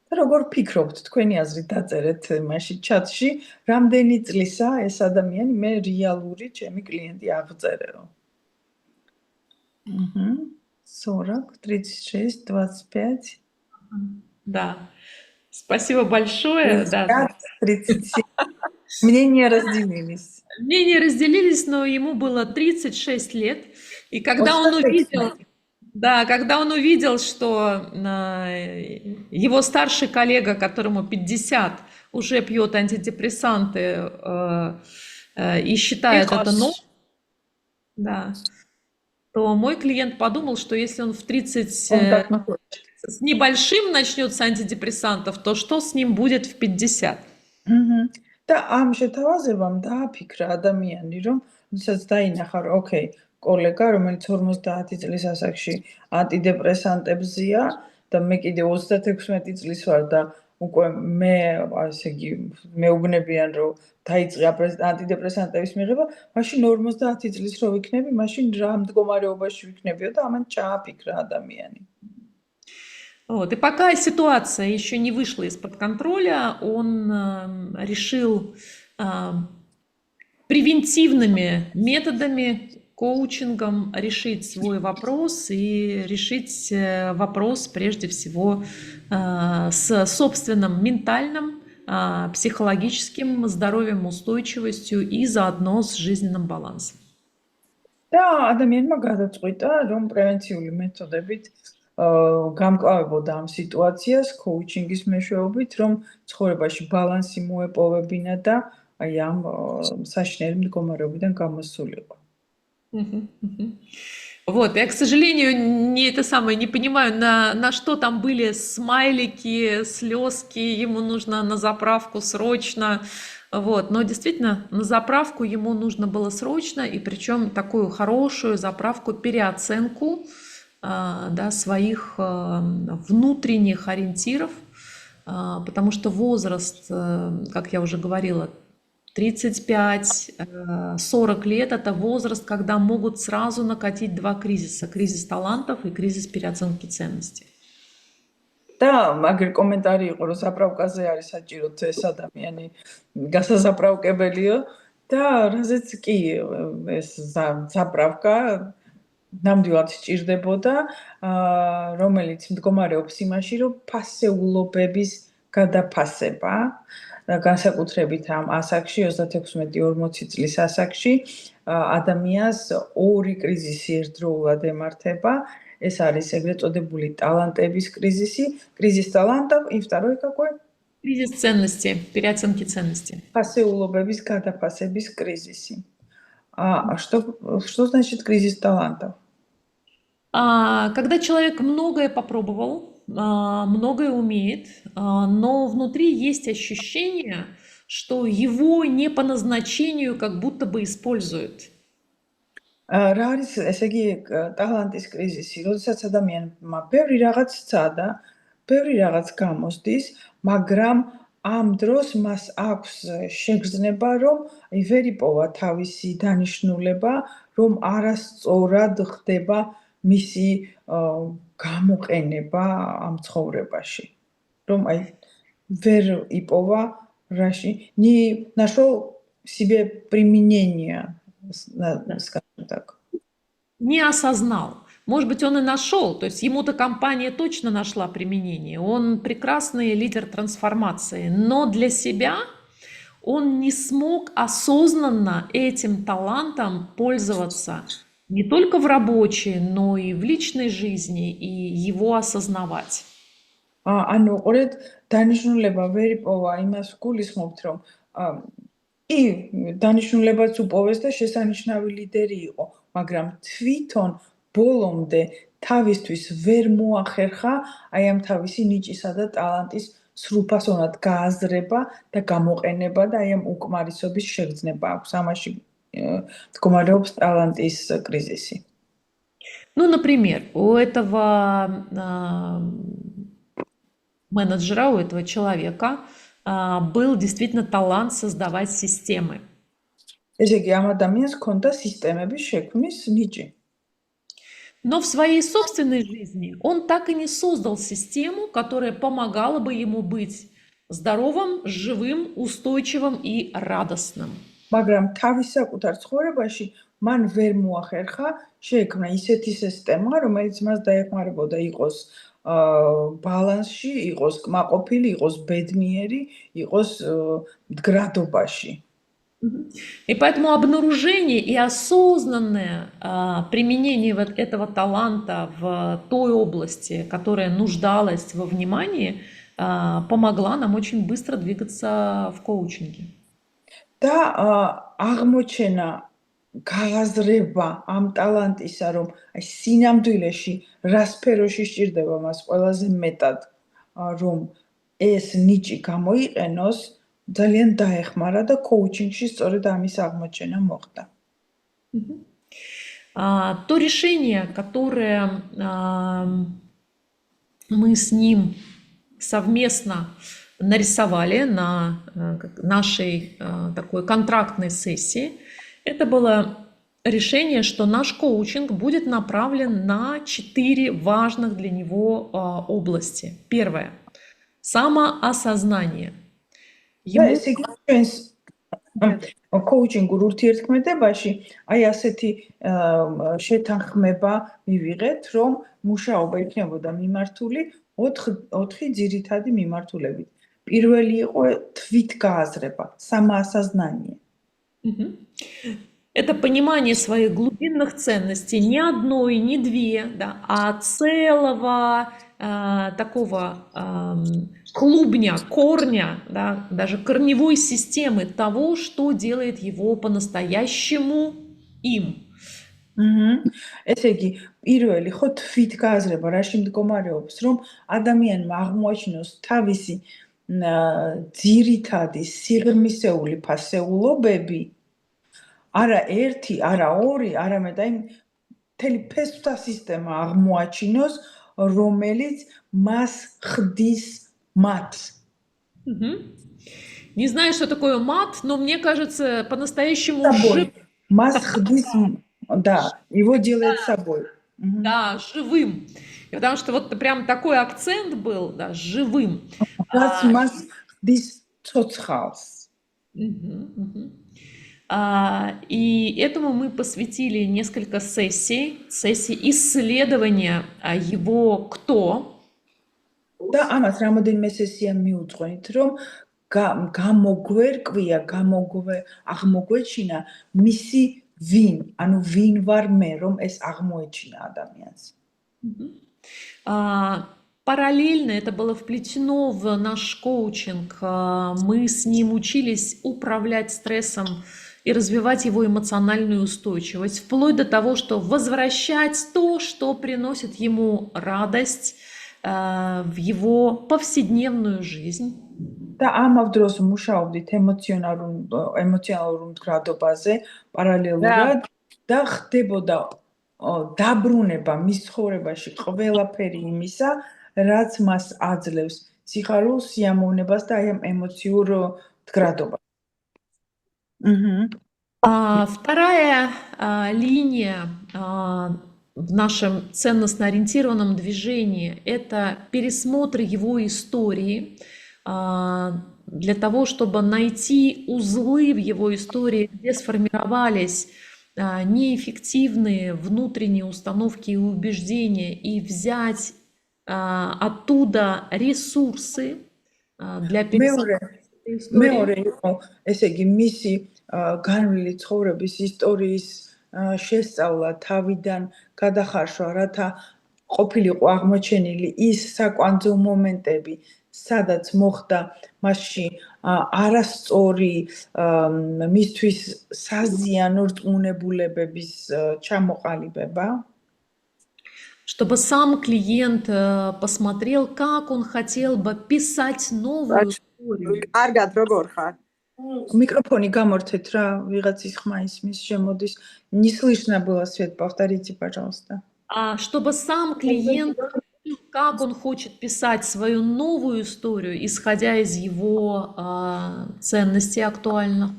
და როგორ ფიქრობთ, თქვენი აზრით დაწერეთ მაშინ ჩატში, რამდენი წლისა ეს ადამიანი, მე რეალური ჩემი კლიენტი აღწერეო. 40, 36, 25. Да. Спасибо большое. Да, да. 37. Мнения разделились. Мнения разделились, но ему было 36 лет. И когда он увидел, да, когда он увидел, что его старший коллега, которому 50, уже пьет антидепрессанты и считает это нормой, да, то мой клиент подумал, что если он в 30 с небольшим начнет с антидепрессантов, то что с ним будет в 50? და ამ შეთავაზებამ დააფიქრა ადამიანი, რომ როდესაც დაინახა, რომ ოკეი, კოლეგა, რომელიც 50 წლის ასაკში ანტიდეპრესანტებზია და მე კიდე 36 წლის ვარ და უკვე მე, ასე იგი, მეუბნებიან, რომ დაიწყე ანტიდეპრესანტების მიღება, მაშინ 50 წლის რო ვიქნები, მაშინ რა მდგომარეობაში ვიქნებიო და ამან ჩააფიქრა ადამიანი. Вот. И пока ситуация еще не вышла из-под контроля, он решил превентивными методами, коучингом решить свой вопрос и решить вопрос прежде всего с собственным ментальным, психологическим здоровьем, устойчивостью и заодно с жизненным балансом. და ადამიანმა გადაწყვიტა, რომ პრევენციული მეთოდებით გამკლავებოდა ამ სიტუაციას კოუჩინგის მეშვეობით, რომ ცხოვრებაში ბალანსი მოეპოვებინა და აი ამ საშინელი მდგომარეობიდან გამოსულიყო. Вот, я, к сожалению, не понимаю, на что там были смайлики, слезки, ему нужно на заправку срочно. Вот, но действительно, на заправку ему нужно было срочно, и причем такую хорошую заправку, переоценку, да, своих внутренних ориентиров, потому что возраст, как я уже говорила, 35-40 лет – это возраст, когда могут сразу накатить два кризиса. Кризис талантов и кризис переоценки ценностей. და მაგერ კომენტარი იყო, რომ საправკაზე არის საჭირო ეს ადამიანი გასაზაправკებელიო და რაზეც კი ეს ზაправკა ნამდვილად სჭირდებოდა, რომელიც მდგომარეობს იმაში, რომ ფასეულობების გადაფასება, განსაკუთრებით ამ ასაკში, 36-40 წლის ასაკში, ადამიანს ორი კრიზისი ერთდროულად ემართება. ეს არის ეგრეთ წოდებული талантების კრიზისი, кризис талантов и второй какой? Кризис ценностей, переоценки ценностей. Фасеулобების გადაფასების კრიზისი. Что значит кризис талантов? Когда человек многое попробовал, многое умеет, но внутри есть ощущение, что его не по назначению как будто бы используют. რა არის ესე იგი ტალანტის კრიზისი? როდესაც ადამიანმა ბევრი რაღაც სცადა, ბევრი რაღაც გამოსდის, მაგრამ ამ დროს მას აქვს შეგრძნება, რომ ვერ იპოვა თავისი დანიშნულება, რომ არასწორად ხდება მისი გამოყენება ამ ცხოვრებაში. რომ ვერ იპოვა რაში, не нашел себе применение, скажем так. Не осознал. Может быть, он и нашел, то есть ему-то компания точно нашла применение, он прекрасный лидер трансформации, но для себя он не смог осознанно этим талантом пользоваться не только в рабочей, но и в личной жизни, и его осознавать. ანუ ყურეთ, დანიშნულება ვერ იპოვა, იმას გულისხმობთ, რომ კი, დანიშნულებაც უპოვეს და შესანიშნავი ლიდერი იყო, მაგრამ თვითონ ბოლომდე თავისთვის ვერ მოახერხა აი ამ თავისი ნიჭისა და ტალანტის სრულფასოვნად გააზრება და გამოყენება და აი ამ უკმარისობის შეგრძნება აქვს. ამაში მდგომარეობს ტალანტის კრიზისი. Ну, например, у этого менеджера, у этого человека был действительно талант создавать системы. ესე იგი, ამ ადამიანს ჰქონდა სისტემების შექმნის ნიჭი. Но в своей собственной жизни он так и не создал систему, которая помогала бы ему быть здоровым, живым, устойчивым и радостным. მაგრამ თავის საკუთარ ცხოვრებაში მან ვერ მოახერხა შეექმნა ისეთი სისტემა, რომელიც მას დაეხმარებოდა იყოს ბალანსში, იყოს კმაყოფილი, იყოს ბედნიერი, იყოს მდგრადობაში. И поэтому обнаружение и осознанное применение вот этого таланта в той области, которая нуждалась во внимании, помогла нам очень быстро двигаться в коучинге. და აღმოჩენა, გააზრება ამ ტალანტისა, რომ აი სინამდვილეში რა სფეროში სჭირდება მას ყველაზე მეტად, რომ ეს ნიჭი გამოიყენოს, ძალიან დაეხმარა და коучингში სწორედ ამის აღმოჩენა მოხდა. То решение, которое мы с ним совместно нарисовали на нашей такой контрактной сессии, это было решение, что наш коучинг будет направлен на 4 важных для него области. Первое – самоосознание. ესე იგი, ჩვენს коучингურ ურთიერთქმედებაში აი ასეთი შეთანხმება მივიღეთ, რომ მუშაობა იქნებოდა მიმართული 4 ძირითადი მიმართულებით. Პირველი იყო თვითგააზრება, самоосознание. Это понимание своих глубинных ценностей, не одной, не две, да, а целого такого клубня, корня, да, даже корневой системы того, что делает его по-настоящему им. ესე იგი, პირველი ხო თვითგააზრება, რაში მდგომარეობს, რომ ადამიანმა აღმოაჩინოს თავისი ძირითადი სიღრმისეული ფასეულობები, არა ერთი, არა ორი, არამედ აი მთელი ფესვთა სისტემა აღმოაჩინოს, რომელიც მას ხდის მათ. Не знаю, что такое мат, но мне кажется, по-настоящему живым. Მას ხდის, да, его делает собой. Да, живым. Потому что вот прям такой акцент был, да, живым. Მას ხდის ცოცხალს. И этому мы посвятили несколько сессий исследования его кто. და ამას რამოდენიმე სესია მიუძღვენით, რომ აღმოგვეჩინა მისი ვინ, ანუ ვინ ვარ მე, რომ ეს აღმოეჩინა ადამიანს. Параллельно это было вплетено в наш коучинг. Мы с ним учились управлять стрессом и развивать его эмоциональную устойчивость, вплоть до того, что возвращать то, что приносит ему радость в его повседневную жизнь. და ამავ დროს მუშაობდით ემოციონალურ მდგრადობაზე პარალელურად და ხდებოდა დაბრუნება მის ცხოვრებაში ყველაფერი იმისა, რაც მას აძლევს სიხარულს, სიამოვნებას და აი ამ ემოციურ მდგრადობას. Вторая линия в нашем ценностно-ориентированном движении – это пересмотр его истории для того, чтобы найти узлы в его истории, где сформировались неэффективные внутренние установки и убеждения, и взять оттуда ресурсы для пересмотра этой истории. მეორე იყო, ესე იგი, მისი განვლილი ცხოვრების ისტორიის შესწავლა, თავიდან გადახარშვა, რათა ყოფილიყო აღმოჩენილი ის საკვანძო მომენტები, სადაც მოხდა მასში არასწორი მისთვის საზიანო რწმუნებულებების ჩამოყალიბება. Чтобы сам клиент посмотрел, как он хотел бы писать новую историю. კარგად როგორ ხარ? Микрофони გამორთეთ რა, ვიღაცის ხმა ისმის შემოდის. Не слышно было, Свет, повторите, пожалуйста. Чтобы сам клиент понял, как он хочет писать свою новую историю, исходя из его ценностей актуально.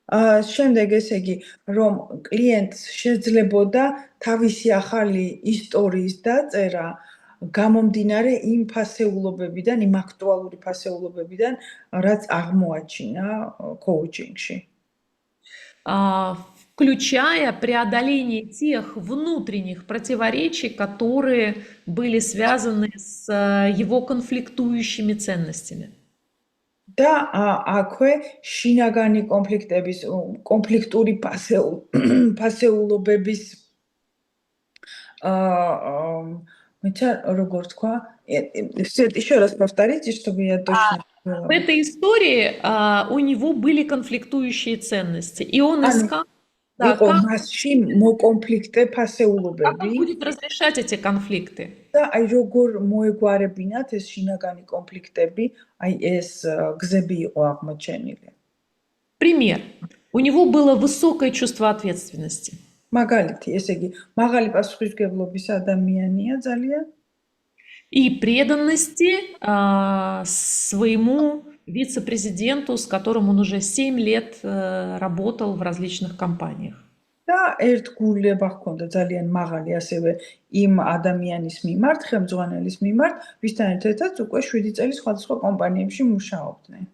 შემდეგ ესე იგი, რომ კლიენტს შეძლებოდა თავისი ახალი ისტორიის დაწერა, გამომდინარე იმ ფასეულობებიდან, იმ აქტუალური ფასეულობებიდან, რაც აღმოაჩინა коучингში. Включая преодоление тех внутренних противоречий, которые были связаны с его конфликтующими ценностями. და აქვე შინაგანი კონფლიქტური ფასეულობების როგორ თქვა, еще раз повторите, чтобы я точно В этой истории у него были конфликтующие ценности, и он искал, იყო მასში მოკონფლიქტე как ფასეულობები он будет разрешать эти конфликты. და აი როგორ მოეგვარებინათ ეს შინაგანი კონფლიქტები, აი ეს გზები იყო აღმოჩენილი. Пример. У него было высокое чувство ответственности. მაგალითი, ესე იგი, მაღალი პასუხისმგებლობის ადამიანია ძალიან И преданности своему вице-президенту, с которым он уже 7 лет работал в различных компаниях. და ერთგულება ჰქონდა ძალიან მაღალი ასევე იმ ადამიანის მიმართ, ხელმძღვანელის მიმართ, ვისთან ერთადაც უკვე 7 წელი სხვადასხვა კომპანიებში მუშაობდნენ.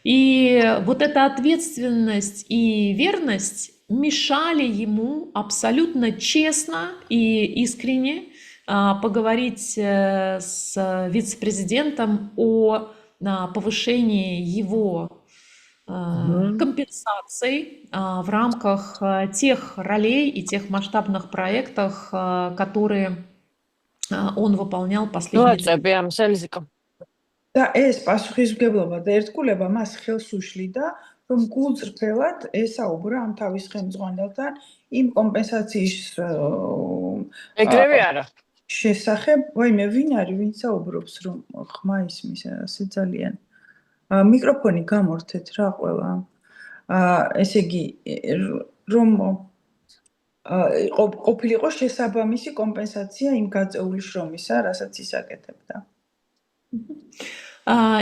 И вот эта ответственность и верность мешали ему абсолютно честно и искренне поговорить с вице-президентом о повышении его компенсаций в рамках тех ролей и тех масштабных проектов, которые он выполнял последние годы. და ეს პასუხისმგებლობა და ერთგულება მას ხელს უშლიდა, რომ გულწრფელად ესაუბრა ამ თავის ხელმძღვანელთან იმ კომპენსაციის ეგრევე არა. შესახებ, ვაიმე, ვინ არის, ვინ საუბრობს, რომ ხმა ისმის, ასე ძალიან. მიკროფონი გამორთეთ რა ყველა. ესე იგი, რომ ყოფილიყო შესაბამისი კომპენსაცია იმ გაწეული შრომისა, რასაც ისაკეთებდა.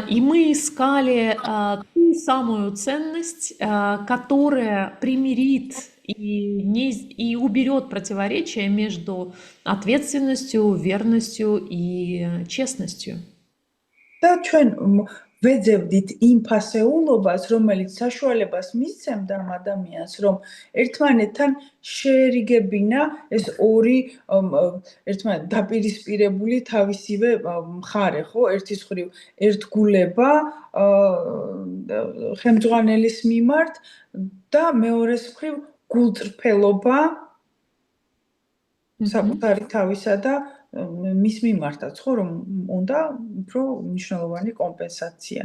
И мы искали ту самую ценность, которая примирит и уберет противоречия между ответственностью, верностью и честностью. და ჩვენ ვეძებდით იმ ფასეულობას, რომელიც საშუალებას მისცემდა ამ ადამიანს, რომ ერთმანეთთან შეერიგებინა ეს ორი ერთმანეთ დაპირისპირებული თავისივე მხარე, ხო? ერთის მხრივ ერთგულება ხელმძღვანელის მიმართ და მეორეს მხრივ გულწრფელობა საკუთარი თავისა და მის მიმართაც, ხო, რომ უნდა უფრო მნიშვნელოვანი კომპენსაცია.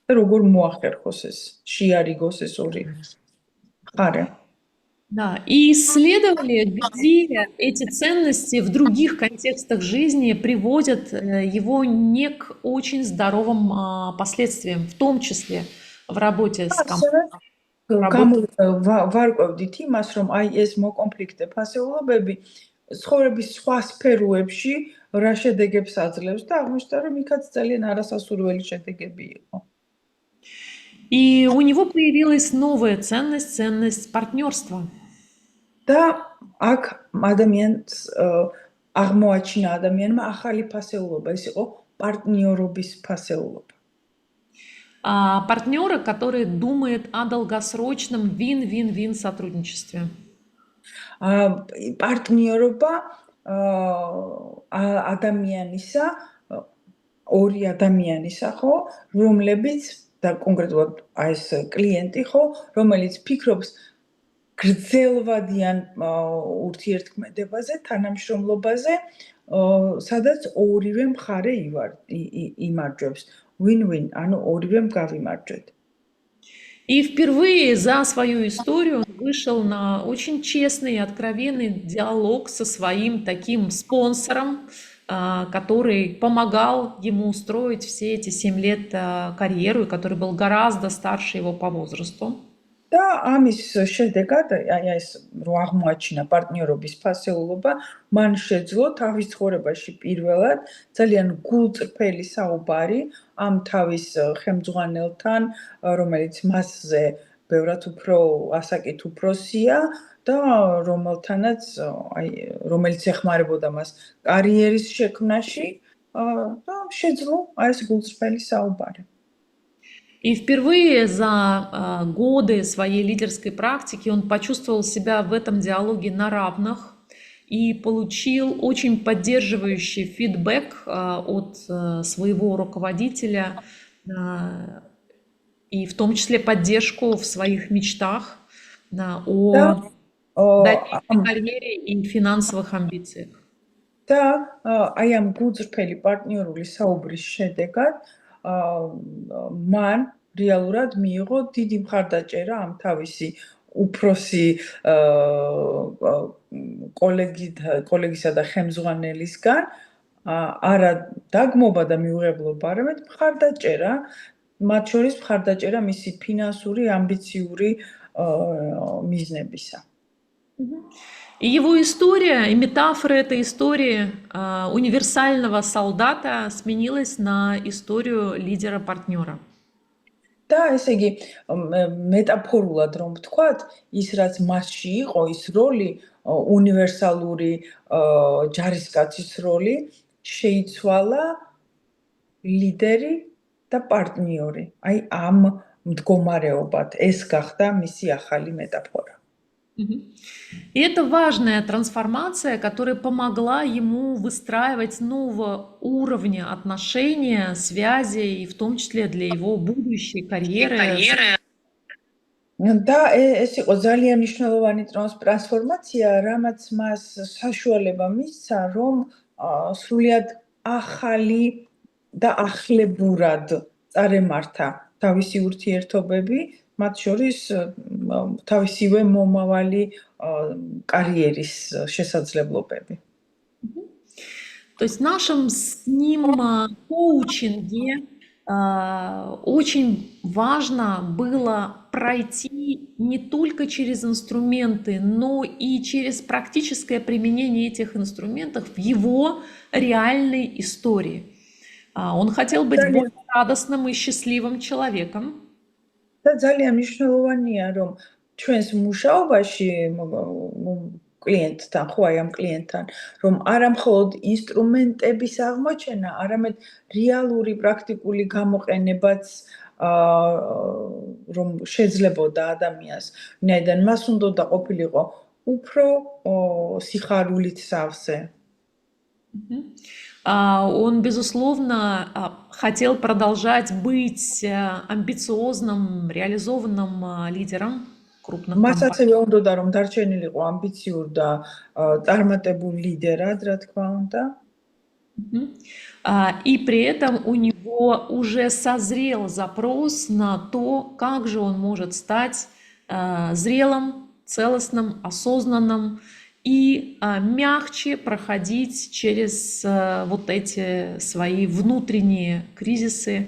და როგორ მოახერხოს ეს, შეარიგოს ეს ორი მხარე. Да, и исследовали, где эти ценности в других контекстах жизни приводят его не к очень здоровым последствиям, в том числе в работе с ვარკვევდით იმას, რომ აი ეს მოკონფლიქტე ფასეულობები ცხოვრების სხვა სფეროებში რა შედეგებს აძლევს და აღმოჩნდა, რომ იქაც ძალიან არასასურველი შედეგები იყო. И у него появилась новая ценность, ценность партнерства. და აქ ადამიანს აღმოაჩინა ადამიანმა ახალი ფასეულობა, ეს იყო პარტნიორობის ფასეულობა. Партнера, который думает о долгосрочном вин-вин-вин сотрудничестве. პარტნიორობა ადამიანისა, ორი ადამიანისა, ხო, რომლებიც და კონკრეტულად აი ეს კლიენტი, ხო, რომელიც ფიქრობს გრძელვადიან ურთიერთქმედებაზე, თანამშრომლობაზე, სადაც ორივე მხარე იმარჯვებს. Win-win, ანუ ორივემ გავიმარჯვეთ. И впервые за свою историю он вышел на очень честный и откровенный диалог со своим таким спонсором, который помогал ему устроить все эти 7 лет карьеру, и который был гораздо старше его по возрасту. და ამის შედეგად, აი ეს რო აღმოაჩინა პარტნიორობის ფასეულობა, მან შეძლო თავის ცხოვრებაში პირველად ძალიან გულწრფელი საუბარი ამ თავის ხელმძღვანელთან, რომელიც მასზე ბევრად უფრო ასაკით უფროსია და რომელთანაც რომელიც ეხმარებოდა მას კარიერის შექმნაში და შეძლო აი ეს გულწრფელი საუბარი. И впервые за годы своей лидерской практики он почувствовал себя в этом диалоге на равных и получил очень поддерживающий фидбэк от своего руководителя и в том числе поддержку в своих мечтах о дальнейшей карьере и финансовых амбициях. და აი ამ გულწრფელი პარტნიორული საუბრის შედეგად მან რეალურად მიიღო დიდი მხარდაჭერა ამ თავისი უფროსი კოლეგისა და ხელმძღვანელისგან, არა დაგმობა და მიუღებლობა, არამედ მხარდაჭერა, მათ შორის მხარდაჭერა მისი ფინანსური, ამბიციური მიზნებისა. И его история, и метафора этой истории универсального солдата сменилась на историю лидера-партнера. და ესე იგი მეტაფორულად რომ ვთქვათ, ის რაც მასში იყო, ის როლი, უნივერსალური ჯარისკაცის როლი, შეიცვალა лидერი და პარტნიორი. აი ამ მდგომარეობად ეს გახდა მისი ახალი მეტაფორა. И это важная трансформация, которая помогла ему выстраивать нового уровня отношения, связи, и в том числе для его будущей карьеры. და ეს იყო ძალიან მნიშვნელოვანი ტრანსფორმაცია, რამაც მას საშუალება მისცა, რომ სრულიად ახალი და ახლებურად წარემართა თავისი ურთიერთობები, მათ შორის თავისივე მომავალი карьерის შესაძლებლობები. То есть в нашем с ним коучинге очень важно было пройти не только через инструменты, но и через практическое применение этих инструментов в его реальной истории. Он хотел быть более радостным и счастливым человеком. და ძალიან მნიშვნელოვანია, რომ ჩვენს მუშაობაში კლიენტთან, ხო, აი ამ კლიენტთან, რომ არა მხოლოდ ინსტრუმენტების აღმოჩენა, არამედ რეალური პრაქტიკული გამოყენებაც რომ შეძლებოდა ადამიანს, ვინაიდან მას უნდა ყოფილიყო უფრო სიხარულით სავსე. Он, безусловно, хотел продолжать быть амбициозным, реализованным лидером крупных მას компаний. ასევე უნდა რომ დარჩენილიყო ამბიციურ და წარმატებულ ლიდერად, რა თქმა უნდა. И при этом у него уже созрел запрос на то, как же он может стать зрелым, целостным, осознанным и мягче проходить через вот эти свои внутренние кризисы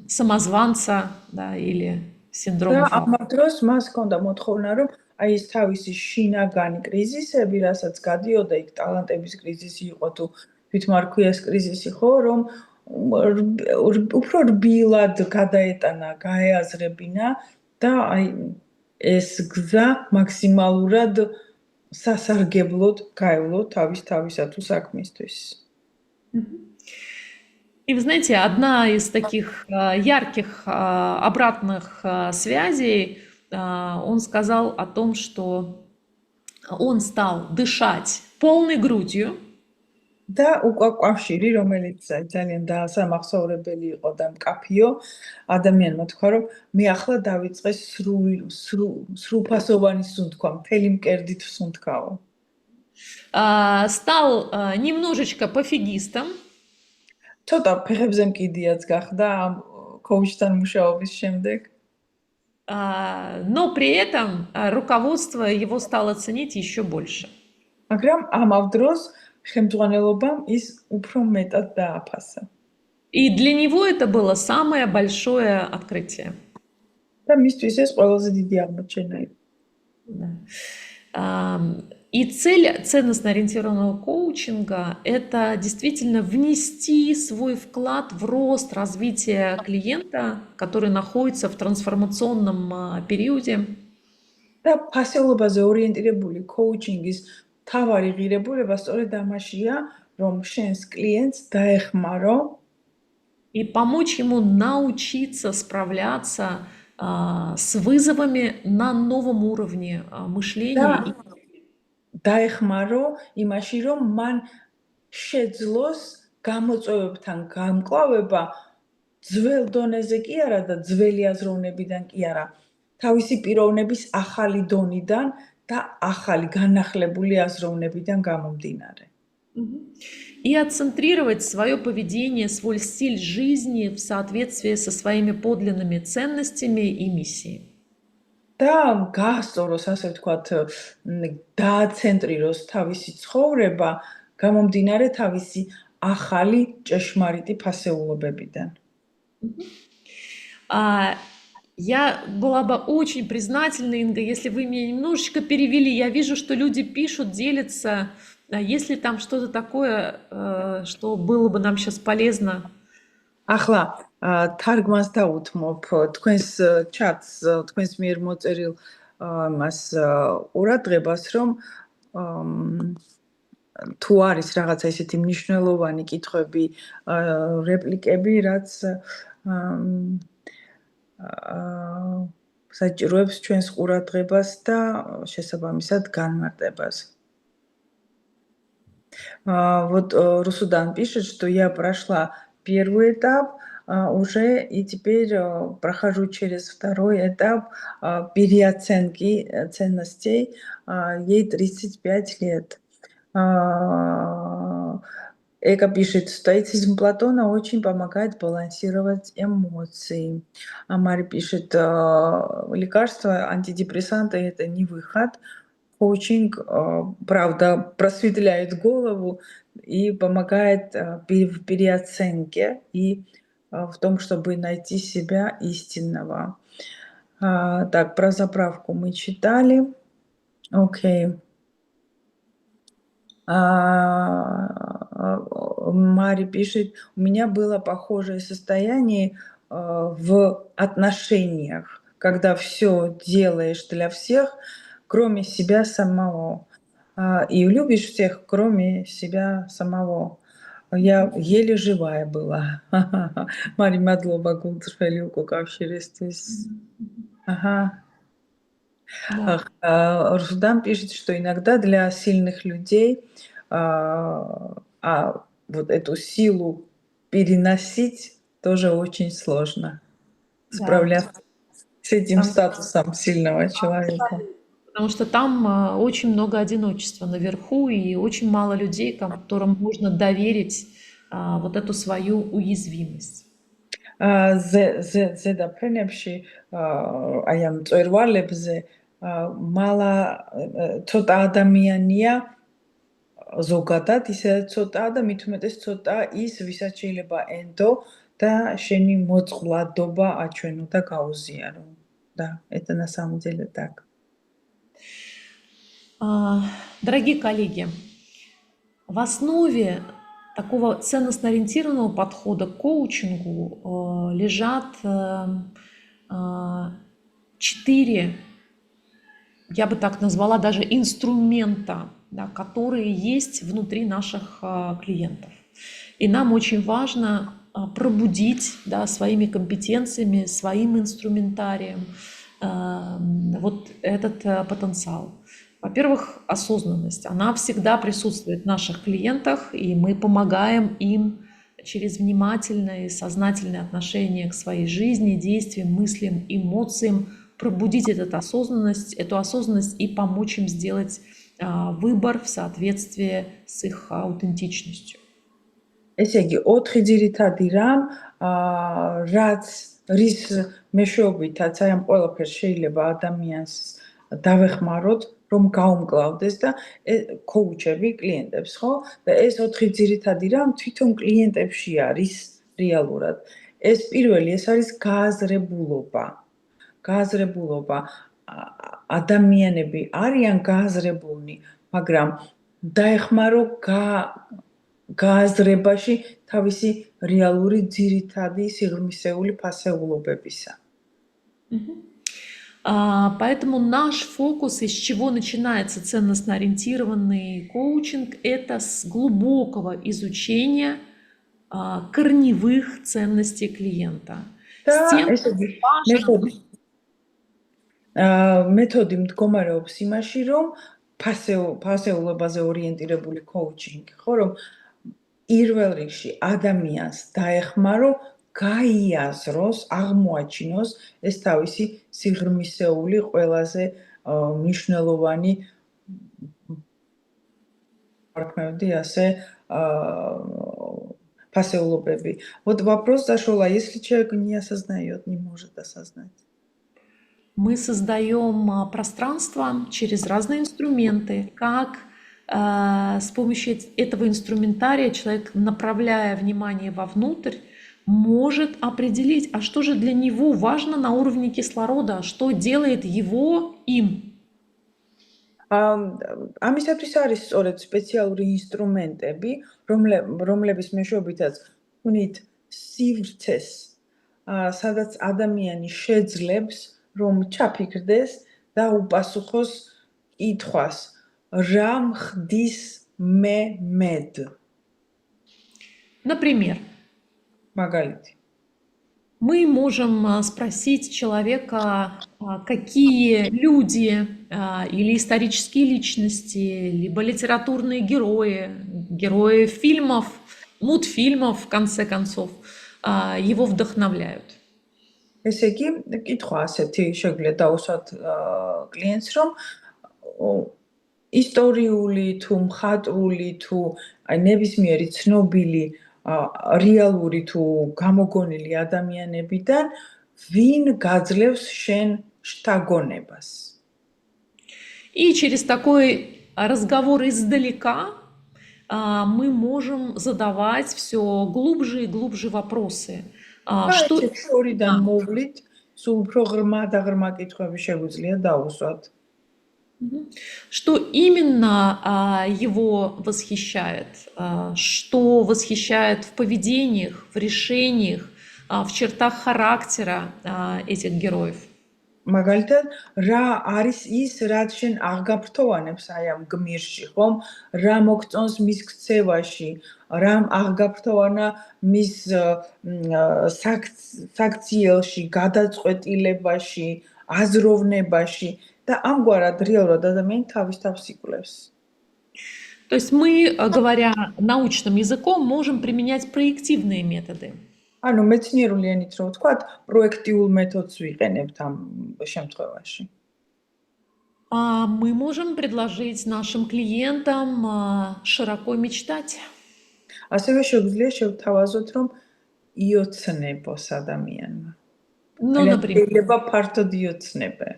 самозванца, да, или синдрома. და ამ დროს მას ჰქონდა მოთხოვნა, რომ აი ეს თავისი შინაგანი კრიზისები, რასაც გადიოდა, იქ ტალანტების კრიზისი იყო თუ თვითმარქვიას კრიზისი ხო, რომ უფრო რბილად გადაეტანა, გაეაზრებინა და აი ეს გზა მაქსიმალურად სასარგებლოდ გაევლო თავისა თუ საქმისთვის. И вы знаете, одна из таких ярких обратных связей, он сказал о том, что он стал дышать полной грудью. და უკავშირი, რომელიც ძალიან დაასამახსოვრებელი იყო და მკაფიო ადამიანმა თქვა, რომ მე ახლა დავიწყე სრულფასოვანი სუნთქვა, მთელი მკერდით ვსუნთქაო. Стал немножечко пофигистом. ცოტა ფეხებზე მკიდიაც გახდა ამ коуჩთან მუშაობის შემდეგ. Но при этом руководство его стало ценить еще больше. მაგრამ ამავ დროს ხელმძღვანელობამ ის უფრო მეტად დააფასა. И для него это было самое большое открытие. და მისთვის ეს ყველაზე დიდი აღმოჩენა იყო. И цель ценностно-ориентированного коучинга – это действительно внести свой вклад в рост развития клиента, который находится в трансформационном периоде. და ფასეულობაზე ორიენტირებული коуჩინგის თავარი ღირებულება სწორედ ამაშია, რომ შენს კლიენტს დაეხმარო и помочь ему научиться справляться с вызовами на новом уровне мышления. დაეხმარო იმაში, რომ მან შეძლოს გამოწვევებთან გამკლავება ძველ დონეზე კი არა და ძველი აზროვნებიდან კი არა, თავისი პიროვნების ახალი დონიდან და ახალი განახლებული აზროვნებიდან გამომდინარე. И отцентрировать свое поведение, свой стиль жизни в соответствии со своими подлинными ценностями и миссией. და გაასწოროს, ასე ვთქვათ, დააცენტრიროს თავისი ცხოვრება, გამომდინარე თავისი ახალი ჭეშმარიტი ფასეულობებიდან. Я была бы очень признательна, Инга, если вы меня немножечко перевели. Я вижу, что люди пишут, делятся. Есть ли там что-то такое, что было бы нам сейчас полезно? ახლა თარგმანს დაუთმობ თქვენს ჩატს, თქვენს მიერ მოწერილ მას ყურადღებას, რომ თუ არის რაღაცა ისეთი მნიშვნელოვანი კითხვები, რეპლიკები, რაც საჭიროებს ჩვენს ყურადღებას და შესაბამისად განმარტებას. Вот Русудан пишет, что я прошла первый этап уже и теперь прохожу через второй этап переоценки ценностей. Ей 35 лет. Эка пишет, стоицизм Платона очень помогает балансировать эмоции. А Мари пишет, лекарства, антидепрессанты – это не выход. Коучинг, правда, просветляет голову и помогает в переоценке и в том, чтобы найти себя истинного. Так, про заправку мы читали. Окей. Мари пишет, у меня было похожее состояние в отношениях, когда все делаешь для всех, кроме себя самого. И любишь всех, кроме себя самого. Я еле живая была. Мари Мадлоба Гулдшфели Кукавширистис. Ага. Да. Русудам пишет, что иногда для сильных людей вот эту силу переносить тоже очень сложно. Да. Справляться с этим Там статусом сильного человека. Потому что там очень много одиночества наверху и очень мало людей, которым можно доверить вот эту свою уязвимость. ზედაფრენებში აი ამ მწვერვალებზე მალა ცოტა ადამიანია ზოგადად ისე ცოტა და მით უმეტეს ცოტა ის ვისაც შეიძლება ენდო და შენი მოწყვლადობა აჩვენო და გაუზიარო. Да, это на самом деле так. Дорогие коллеги, в основе такого ценностно-ориентированного подхода к коучингу лежат 4, я бы так назвала, даже инструмента, да, которые есть внутри наших клиентов. И нам очень важно пробудить, да, своими компетенциями, своим инструментарием вот этот потенциал. Во-первых, осознанность. Она всегда присутствует в наших клиентах, и мы помогаем им через внимательное и сознательное отношение к своей жизни, действиям, мыслям, эмоциям пробудить эту осознанность и помочь им сделать выбор в соответствии с их аутентичностью. ესე იგი 4 ძირითადი რამ რის მეშვეობითაც აი ამ ყველაფერს შეიძლება ადამიანს დავეხმაროთ რომ გაუმკლავდეს და კოუჩები კლიენტებს ხო და ეს 4 ძირითადი რამ თვითონ კლიენტებში არის რეალურად ეს პირველი ეს არის გააზრებულობა ადამიანები არიან გააზრებულნი მაგრამ დაეხმარო გააზრებაში თავისი რეალური ძირითადი სიღრმისეული ფასეულობებისა. Поэтому наш фокус, из чего начинается ценностно-ориентированный коучинг, это с глубокого изучения корневых ценностей клиента. მეთოდი მდგომარეობს იმაში, რომ ფასეულობაზე ორიენტირებული коуჩინგი, ხო, რომ პირველ რიგში ადამიანს დაეხმარო გაიაზროს, აღმოაჩინოს ეს თავისი სიღრმისეული ყველაზე მნიშვნელოვანი партнёры ასე фасеулобеби. Вот вопрос зашел, а если человек не осознает, не может осознать? Мы создаем пространство через разные инструменты, как с помощью этого инструментария человек, направляя внимание вовнутрь, может определить, а что же для него важно на уровне кислорода, что делает его им. ამისათვის არის სწორედ სპეციალური ინსტრუმენტები, რომლების მეშვეობითაც უნით სივრცეს, სადაც ადამიანი შეძლებს, რომ ჩაფიქრდეს და უპასუხოს კითხვას, რა მხდის მე მედ. Например, მაგალითი. Мы можем спросить человека, какие люди или исторические личности, либо литературные герои фильмов, мультфильмов, в конце концов, его вдохновляют. ესე იგი, კითხვა ასეთი შეგვიძლია დავუსვათ კლიენტს, რომ ისტორიული თუ მხატვრული თუ აი ნებისმიერი ცნობილი რეალური თუ გამოგონილი ადამიანებიდან ვინ გაძლევს შენ შთაგონებას. И через такой разговор издалека мы можем задавать все глубже и глубже вопросы. Что შორიდან მოვლით, სულ უფრო ღრმა და ღრმა კითხვები შეგვიძლია დავუსვათ. Что именно его восхищает, что восхищает в поведениях, в решениях, в чертах характера этих героев. მაგალითად, რა არის ის, რაც შენ აღგაფრთოვანებს აი ამ გმირში, ხომ? რა მოგწონს მის ქცევაში, რამ აღგაფრთოვანა მის საქციელში, გადაწყვეტილებაში, აზროვნებაში და ამგვარად რეალურად ადამიანი თავის თავს იკვლევს. То есть мы, говоря научным языком, можем применять проективные методы. ანუ მეცნიერული ენით რო ვთქვათ, პროექტიულ მეთოდს ვიყენებთ ამ შემთხვევაში. Мы можем предложить нашим клиентам широко мечтать. ასევე შეგვიძლია შევთავაზოთ, რომ იოცნებოს ადამიანმა. Ну, например, შეიძლება ფართოდ იოცნებე.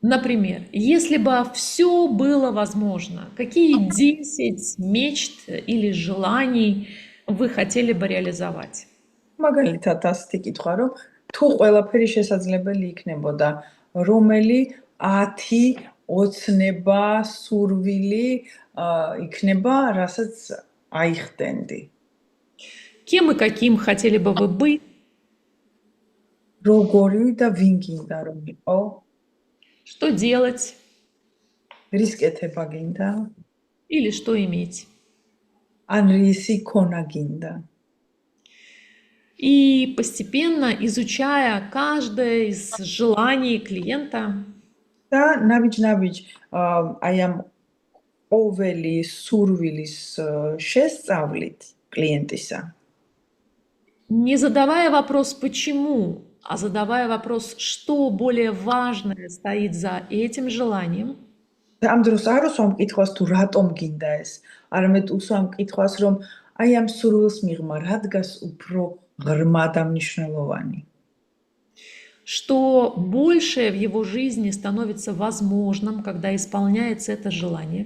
например, если бы все было возможно, какие 10 мечт или желаний вы хотели бы реализовать? მაგალითად, ასეთი კითხვა, რომ თუ ყველაფერი შესაძლებელი იქნებოდა, რომელი 10 ოცნება, სურვილი იქნება, რასაც აიხდენდი. Кем и каким хотели бы вы быть? როგორი და ვინ გინდა რომ იყო? Что делать რის კეთება გინდა? или что иметь? ან რისი ქონა გინდა? И постепенно, изучая каждое из желаний клиента, და ნაბიჯ-ნაბიჯ აი ამ ყოველი სურვილის შესწავლით klientისა. не задавая вопрос «почему», а задавая вопрос, что более важное стоит за этим желанием, და ამ დროს არ უსვამ კითხვას თუ რატომ გინდა ეს, არამედ უსვამ კითხვას რომ აი ამ სურვილს მიღმა რა დგას უფრო ღრმა და მნიშვნელოვანი. что большее в его жизни становится возможным, когда исполняется это желание.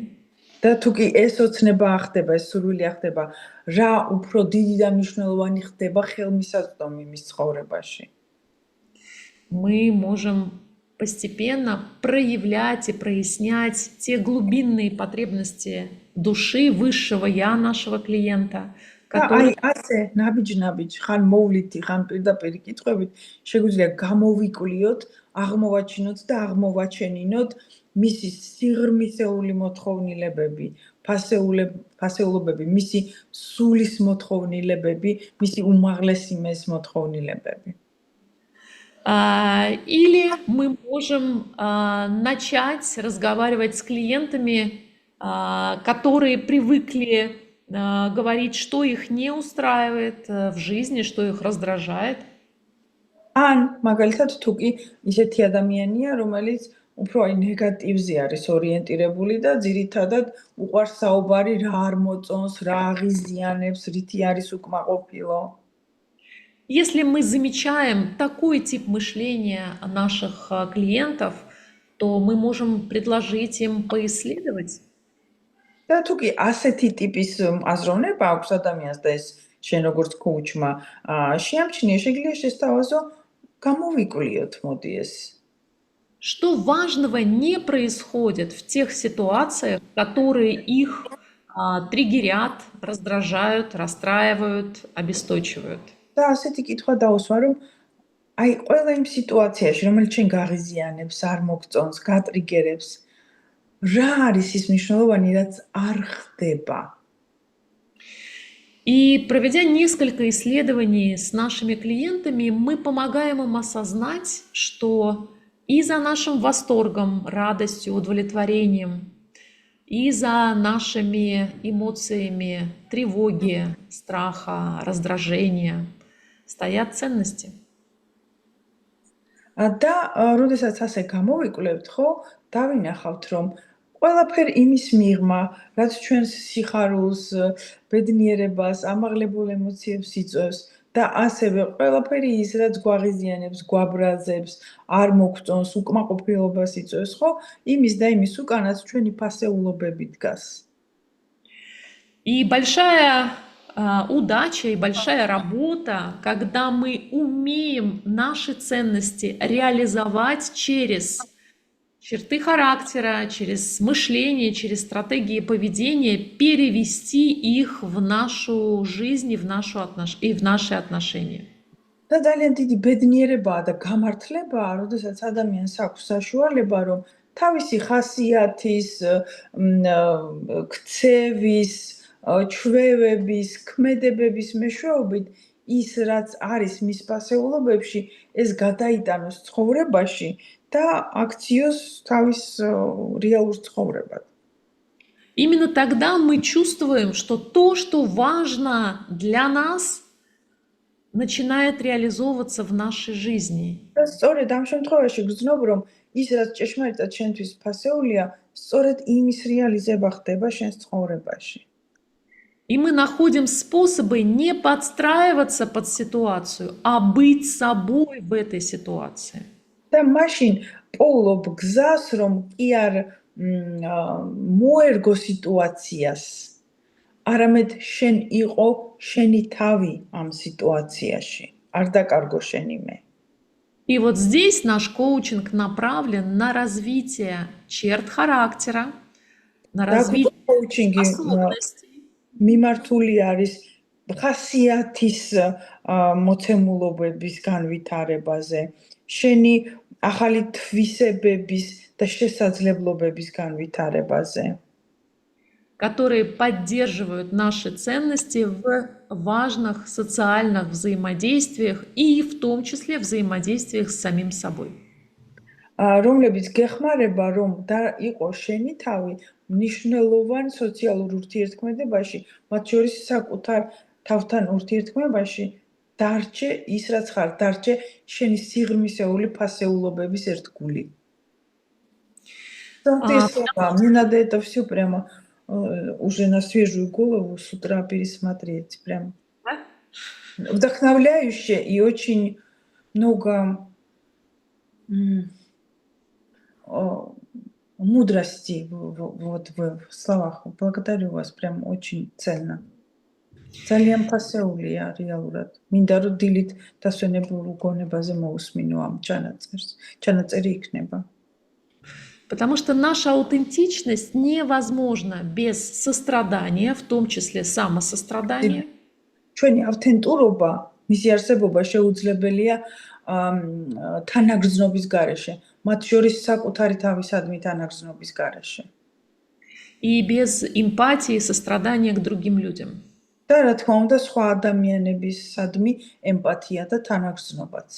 და თუ კი ეს ოცნება ახდება, ეს სურვილი ახდება, რა უფრო დიდი და მნიშვნელოვანი ხდება ხელმისაწვდომი მის ცხოვრებაში. Мы можем постепенно проявлять и прояснять те глубинные потребности души, высшего я нашего клиента, და которые აი ასე ნაბიჯ-ნაბიჯ, ხან მოვლითი, ხან პირდაპირ კითხვებით, შეგვიძლია გამოვიკვლიოთ, აღმოვაჩინოთ და აღმოვაჩენინოთ მისი სიღრმისეული მოთხოვნილებები, ფასეულობები, მისი სულის მოთხოვნილებები, მისი უმაღლესი მეს მოთხოვნილებები. Или мы можем начать разговаривать с клиентами, которые привыкли говорить, что их не устраивает в жизни, что их раздражает. ან მაგალითად თუ კი ისეთი ადამიანია, რომელიც უფრო აი ნეგატივზე არის ორიენტირებული და ძირითადად უყვარს საუბარი რა არ მოწონს, რა აღიზიანებს, რითი არის უკმაყოფილო. Если мы замечаем такой тип мышления наших клиентов, то мы можем предложить им поисследовать. და თუ კი ასეთი ტიპის აზროვნება აქვს ადამიანს და ეს შენ როგორც კოუჩმა შეამჩნია, შეგიძლია შესთავაზო, გამოვიკვლიოთ მოდი ეს. Что важного не происходит в тех ситуациях, которые их триггерят, раздражают, расстраивают, обесточивают. და ასეთი კითხვა დაუსვა, რომ აი ყველა იმ სიტუაციაში, რომელიც შენ გაღიზიანებს, არ მოგწონს, გატრიგერებს, რა არის ის მნიშვნელოვანი, რაც არ ხდება? И проведя несколько исследований с нашими клиентами, мы помогаем им осознать, что и за нашим восторгом, радостью, удовлетворением, и за нашими эмоциями тревоги, страха, раздражения стоят ценности. და როდესაც ასე გამოვიკვლევთ, ხო, დავინახავთ, რომ ყველაფერი იმის მიღმა, რაც ჩვენს სიხარულს, ბედნიერებას, ამაღლებულ ემოციებს იწვევს და ასევე ყველაფერი ის, რაც გვაღიზიანებს, გვაბრაზებს, არ მოგწონს, უკმაყოფილებას იწვევს, ხო, იმის და იმის უკანაც ჩვენი ფასეულობები დგას. И большая удача и большая работа, когда мы умеем наши ценности реализовать через черты характера, через мышление, через стратегии поведения, перевести их в нашу жизнь и в наши отношения. და ძალიან დიდი ბედნიერებაა და გამართლებაა, როდესაც ადამიანს აქვს საშუალება, რომ თავისი ხასიათის, ქცევის, ჩვევების, ქმედებების მეშვეობით ის, რაც არის მის პასეულობებში, ეს გადაიტანოს ცხოვრებაში და აქციოს თავის რეალურ ცხოვრებად. Именно тогда мы чувствуем, что то, что важно для нас, начинает реализовываться в нашей жизни. და სწორედ ამ შემთხვევაში გრძნობ, რომ ის, რაც ჭეშმარიტად შენთვის ფასეულია, სწორედ იმის რეალიზება ხდება შენს ცხოვრებაში. И мы находим способы не подстраиваться под ситуацию, а быть собой в этой ситуации. და მაშინ პოულობ გზას, რომ კი არ მოერგო სიტუაციას, არამედ შენ იყო შენი თავი ამ სიტუაციაში, არ დაკარგო შენიმე. И вот здесь наш коучинг направлен на развитие черт характера, на развитие коучинги способностей. მიმართული არის ხასიათის მოცემულობების განვითარებაზე, შენი ახალი თვისებების და შესაძლებლობების განვითარებაზე, которые поддерживают наши ценности в важных социальных взаимодействиях и в том числе взаимодействиях с самим собой. რომლებიც გეხმარება, რომ და იყო შენი თავი მნიშვნელოვან სოციალურ ურთიერთქმედებაში, მათ შორის საკუთარ თავთან ურთიერთქმედებაში დარჩე ის, რაც ხარ, დარჩე შენი სიღრმისეული ფასეულობების ერთგული. Мне надо это все прямо уже на свежую голову с утра пересмотреть. Прям вдохновляюще и очень много мудрости вот в словах. Благодарю вас, прям очень ценно. ძალიან ფასეულია რეალურად. მინდა რომ დილით დასვენებულ გონებაზე მოусმინო ამ ჩანაწერს. ჩანაწერი იქნება. Потому что наша аутентичность невозможна без сострадания, в том числе самосострадания. ჩვენი ავთენტურობა, მისი არსებობა შეუძლებელია თანაგრძნობის გარეშე, მათ შორის საკუთარი თავისადმი თანაგრძნობის გარეშე. И без эмпатии и сострадания к другим людям. და რა თქმა უნდა, სხვა ადამიანებისადმი ემპათია და თანაგრძნობაც.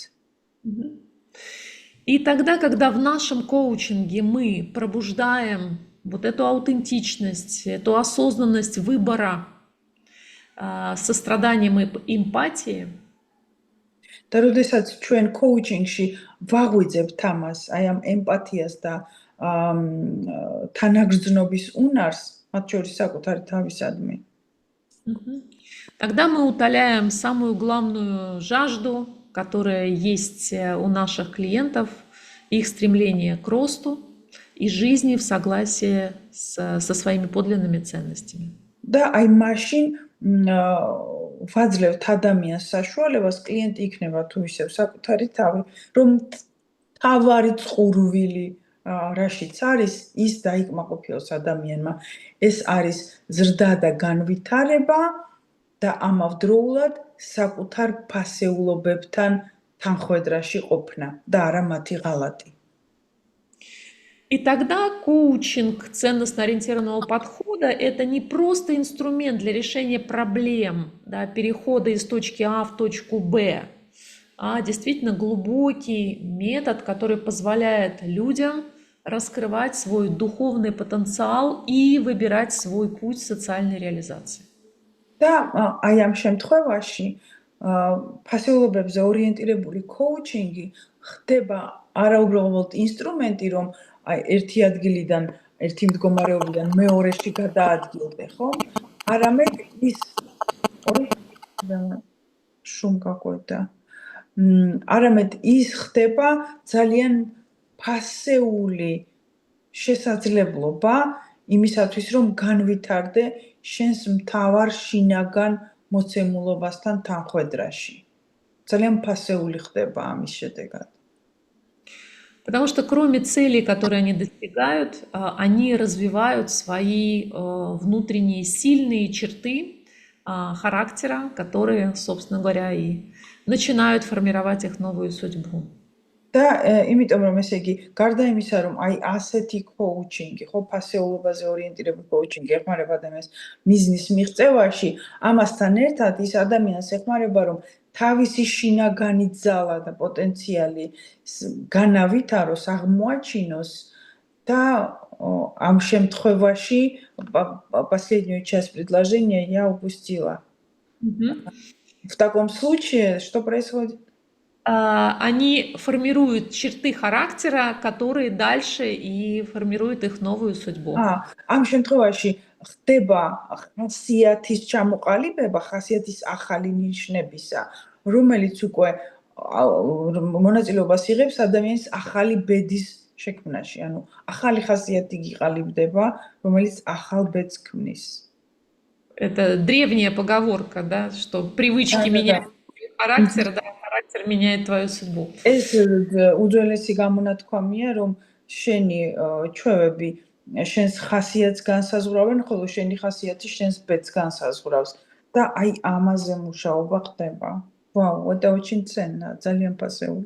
И тогда, когда в нашем коучинге мы пробуждаем вот эту аутентичность, эту осознанность выбора состраданием и эмпатией, და როდესაც ჩვენ коучინგში ვაღვიძებთ ამას, აი ამ ემპათიას და თანაგრძნობის უნარს, მათ შორის საკუთარი თავისადმი. Тогда мы утоляем самую главную жажду, которая есть у наших клиентов, их стремление к росту и жизни в согласии со своими подлинными ценностями. და აი მაშინ ვაძლევთ ადამიანს საშუალებას, კლიენტი იქნება თუ ისევ საკუთარი თავი, რომ თავარი წყურვილი რაშიც არის, ის დაიკმაყოფილოს ადამიანმა. ეს არის ზრდა და განვითარება და ამავდროულად საკუთარ ფასეულობებთან თანხვედრაში ყოფნა და არა მათი ღალატი. И тогда коучинг ценностно-ориентированного подхода – это не просто инструмент для решения проблем, да, перехода из точки А в точку Б, а действительно глубокий метод, который позволяет людям раскрывать свой духовный потенциал и выбирать свой путь социальной реализации. და აი ამ შემთხვევაში ფასეულობებზე ორიენტირებული коучинგი ხდება არაუბრალოდ ინსტრუმენტი, რომ აი ერთი ადგილიდან, ერთი მდგომარეობიდან მეორეში გადაადგილდე, ხო? არამედ ის შუმ какой-то. არამედ ის ხდება ძალიან ფასეული შესაძლებლობა იმისათვის, რომ განვითარდე შენს მთავარ შინაგან მოცემულობასთან თანხვედრაში. ძალიან ფასეული ხდება ამის შედეგად. Потому что кроме целей, которые они достигают, они развивают свои внутренние сильные черты характера, которые, собственно говоря, и начинают формировать их новую судьбу. და იმიტომ რომ ესე იგი გარდა იმისა რომ აი ასეთი კოუჩინგი ხო ფასეულობაზე ორიენტირებული კოუჩინგი ეხმარება ადამიანს მიზნის მიღწევაში ამასთან ერთად ის ადამიანს ეხმარება რომ თავისი შინაგანი ძალა და პოტენციალი განავითაროს აღმოაჩინოს და ამ შემთხვევაში последнюю часть предложения я упустила. В таком случае что происходит? Они формируют черты характера, которые дальше и формируют их новую судьбу. ამ შემთხვევაში ხდება ხასიათის ჩამოყალიბება, ხასიათის ახალი ნიშნებისა, რომელიც უკვე მონაწილეობას იღებს ადამიანის ახალი ბედის შექმნაში. ანუ ახალი ხასიათი გიყალიბდება, რომელიც ახალ ბედს ქმნის. Это древняя поговорка, да, что привычки меняют характер, да, характер меняет твою судьбу. ეს უძველესი გამონათქვამია, რომ შენი ჩვევები შენს ხასიათს განსაზღვრავენ, ხოლო შენი ხასიათი შენს ბედს განსაზღვრავს და აი ამაზე მუშაობა ხდება. Вау, это очень ценно, ძალიან ფასეული.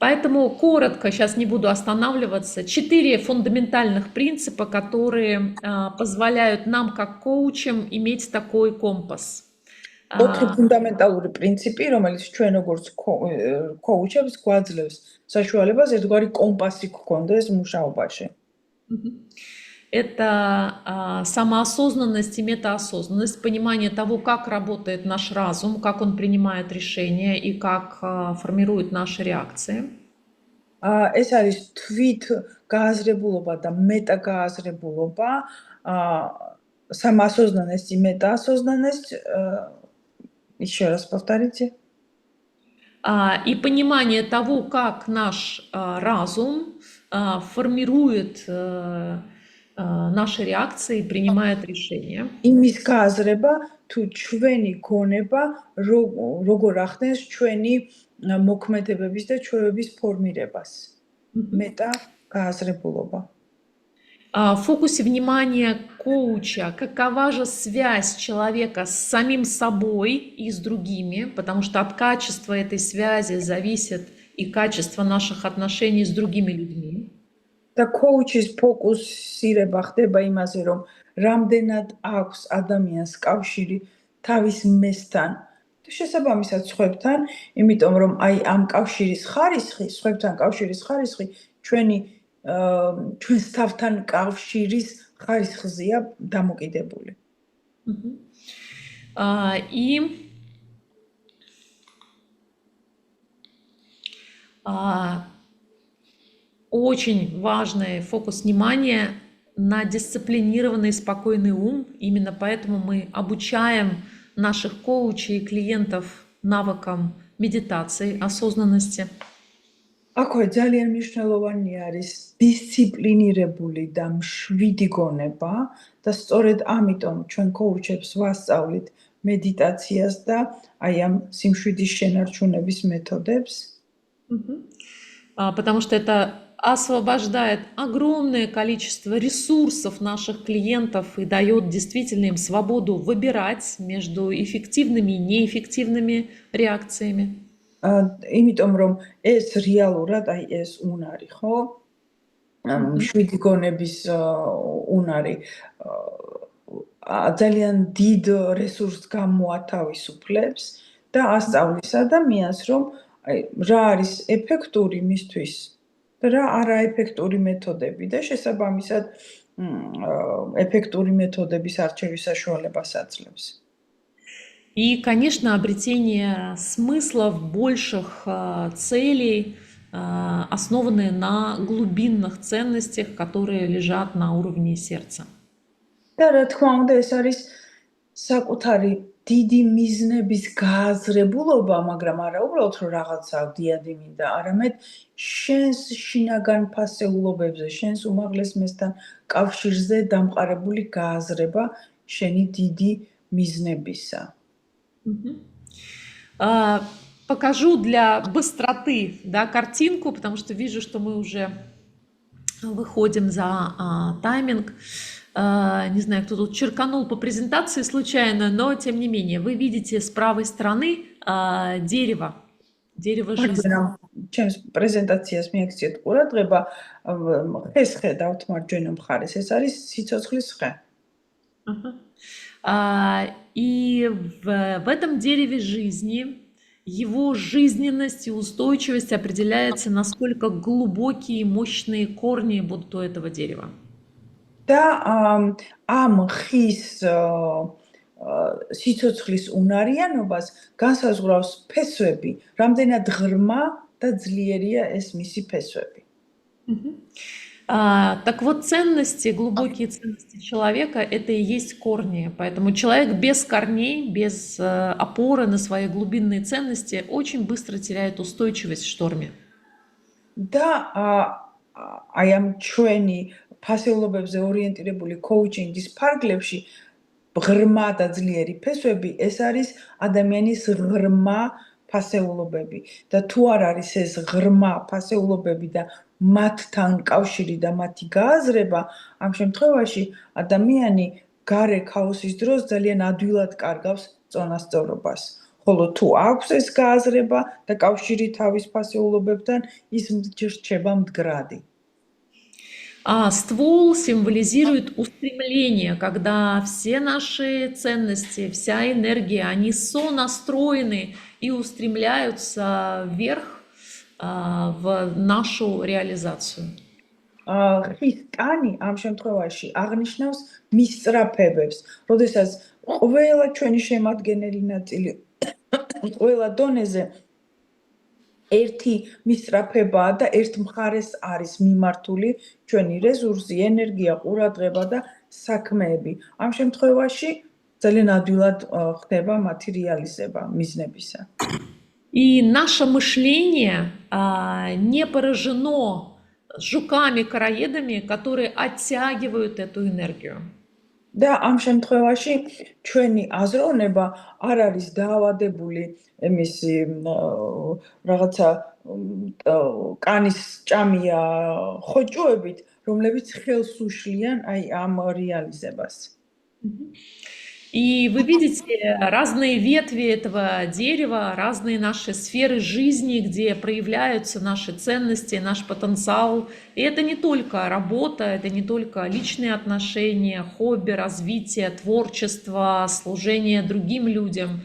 Поэтому коротко, сейчас не буду останавливаться, 4 фундаментальных принципа, которые позволяют нам, как коучам, иметь такой компас. 4 ფუნდამენტალური პრინციპი, რომელიც ჩვენ როგორც коуჩებს გვაძლევს საშუალებას ერთგვარი კომპასი გქონდეს მუშაობაში. Это самоосознанность и метаосознанность, понимание того, как работает наш разум, как он принимает решения и как формирует наши реакции. ეს არის თვით გააზრებულობა და მეტაგააზრებულობა, самоосознанность и метаосознанность. Еще раз повторите. И понимание того, как наш разум формирует наши реакции, принимает решения. იმის გააზრება, თუ ჩვენი გონება როგორ ახდენს ჩვენი მოქმედებების და ჩვევების ფორმირებას. მეტა გააზრებულობა. В фокусе внимания коуча, какова же связь человека с самим собой и с другими, потому что от качества этой связи зависит и качество наших отношений с другими людьми. და коучის ფოკუსირება ხდება იმაზე, რომ რამდენად აქვს ადამიანს კავშირი თავის მესთან და შესაბამისად სხვებთან, იმიტომ რომ აი ამ კავშირის ხარისხი, სხვებთან კავშირის ხარისხი ჩვენს თავთან კავშირის ხარისხზეა დამოკიდებული. И очень важный фокус внимания на дисциплинированный спокойный ум. Именно поэтому мы обучаем наших коучей и клиентов навыкам медитации, осознанности. აქვე ძალიან მნიშვნელოვანი არის დისციპლინირებული და მშვიდი გონება და სწორედ ამიტომ ჩვენ коуჩებს ვასწავლით медитациას და აი ამ სიმშვიდის შენარჩუნების მეთოდებს. Потому что это освобождает огромное количество ресурсов наших клиентов и дает действительно им свободу выбирать между эффективными и неэффективными реакциями. იმიტომ რომ ეს რეალურად აი ეს უნარი, ხო? მშვიდი გონების უნარი ძალიან დიდ რესურსს გამოათავისუფლებს და ასწავლის ადამიანს, რომ აი რა არის ეფექტური მისთვის და რა არაეფექტური მეთოდები და შესაბამისად ეფექტური მეთოდების არჩევის საშუალებას აძლევს. И, конечно, обретение смыслов больших целей, основанные на глубинных ценностях, которые лежат на уровне сердца. და რა თქმა უნდა, ეს არის საკუთარი დიდი მიზნების გააზრებულობა, მაგრამ არა უბრალოდ რომ რაღაცა დიადი მინდა, არამედ შენს შინაგან ფასეულობებზე, შენს უმაღლეს მესთან კავშირზე დამყარებული გააზრება შენი დიდი მიზნებისა. Покажу для быстроты, да, картинку, потому что вижу, что мы уже выходим за тайминг. Не знаю, кто тут черканул по презентации случайно, но тем не менее, вы видите с правой стороны дерево жизни. ჩემს პრეზენტაციას მიაქციეთ ყურადღება, ხეს ხედავთ მარჯვენა მხარეს, ეს არის სიცოცხლის ხე. И в этом дереве жизни его жизненность и устойчивость определяется, насколько глубокие и мощные корни будут у этого дерева. და ამ ხის სიცოცხლის унარიანობას განსაზღვრავს ფესვები, რამდენად ღრმა და ძლიერია ეს მისი фесვები. Так вот, глубокие ценности человека – это и есть корни. Поэтому человек без корней, без опоры на свои глубинные ценности очень быстро теряет устойчивость в шторме. და აი ამ ჩვენი ფასეულობებზე ორიენტირებული კოუჩინგის ფარგლებში ღრმა და ძლიერი ფესვები ეს არის ადამიანის ღრმა ფასეულობები და თუ არ არის ეს ღრმა ფასეულობები და მათთან კავშირი და მათი გააზრება, ამ შემთხვევაში ადამიანი გარე ქაოსის დროს ძალიან ადვილად კარგავს წონასწორობას. ხოლო თუ აქვს ეს გააზრება და კავშირი თავის ფასეულობებთან, ის რჩება მდგრადი. Ствол символизирует устремление, когда все наши ценности, вся энергия, они сонастроены и устремляются вверх в нашу реализацию. ხის კანი ამ შემთხვევაში აღნიშნავს მისწრაფებებს, როდესაც ყველა ჩვენი შემადგენელი ნაწილი ყველა დონეზე ერთი მისწრაფებაა და ერთ მხარეს არის მიმართული ჩვენი რესურსი, ენერგია, ყურადღება და საქმეები. ამ შემთხვევაში ძალიან адვილად ხდება მათი რეალიზება მიზნებისა. И наше мышление не поражено жуками-караедами, которые оттягивают эту энергию. და ამ შემთხვევაში ჩვენი აზროვნება არ არის დაავადებული იმისი რაღაცა კანის ჭამია ხოჭოებით, რომლებიც ხელს უშლიან აი ამ რეალიზებას. И вы видите разные ветви этого дерева, разные наши сферы жизни, где проявляются наши ценности, наш потенциал. И это не только работа, это не только личные отношения, хобби, развитие, творчество, служение другим людям.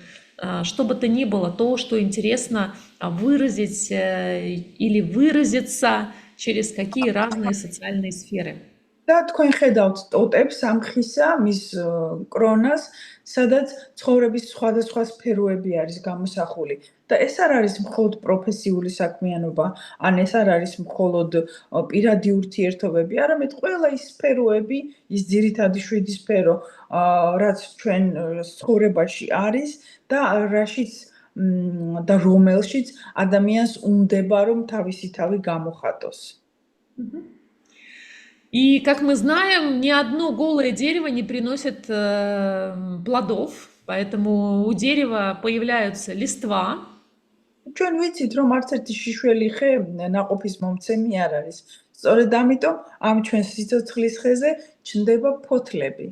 Что бы то ни было, то, что интересно выразить или выразиться через какие разные социальные сферы. და თქვენ ხედავთ ტოტებს ამ ხისა, მის კრონას, სადაც ცხოვრების სხვადასხვა სფეროები არის გამოსახული. და ეს არ არის მხოლოდ პროფესიული საქმიანობა, ან ეს არ არის მხოლოდ პირადი ურთიერთობები, არამედ ყველა ის სფეროები, ის ძირითადი 7 სფერო, რაც ჩვენ ცხოვრებაში არის და რაშიც და რომელშიც ადამიანს უნდება რომ თავისი თავი გამოხატოს. И, как мы знаем, ни одно голое дерево не приносит плодов, поэтому у дерева появляются листва. ჩვენ ვიცით, რომ არც ერთი შიშველი ხე ნაყოფის მომცემი არ არის. სწორედ ამიტომ ამ ჩვენ სიცოცხლის ხეზე ჩნდება ფოთლები.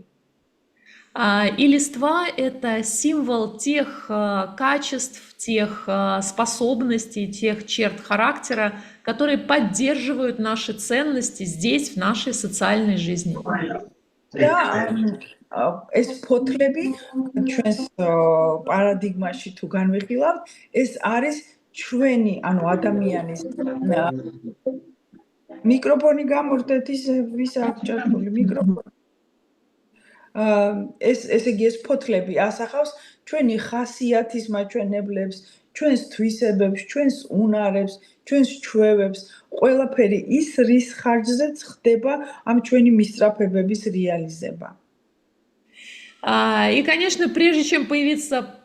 И листва – это символ тех качеств, тех способностей, тех черт характера, которые поддерживают наши ценности здесь, в нашей социальной жизни. და ეს ფოთლები ჩვენს პარადიგმაში თუ განვიხილავთ, ეს არის ჩვენი, ანუ ადამიანის მიკროფონი გამორდეთ ისე ვის აქვს ჭართული მიკროფონი. ესე იგი ეს ფოთლები ასახავს ჩვენი ხასიათის მაჩვენებლებს, ჩვენს თვისებებს, ჩვენს უნარებს, ჩვენს ჩვევებს, ყველაფერი ის რის ხარჯზეც ხდება ამ ჩვენი მისწრაფებების რეალიზება. И, конечно, прежде чем появиться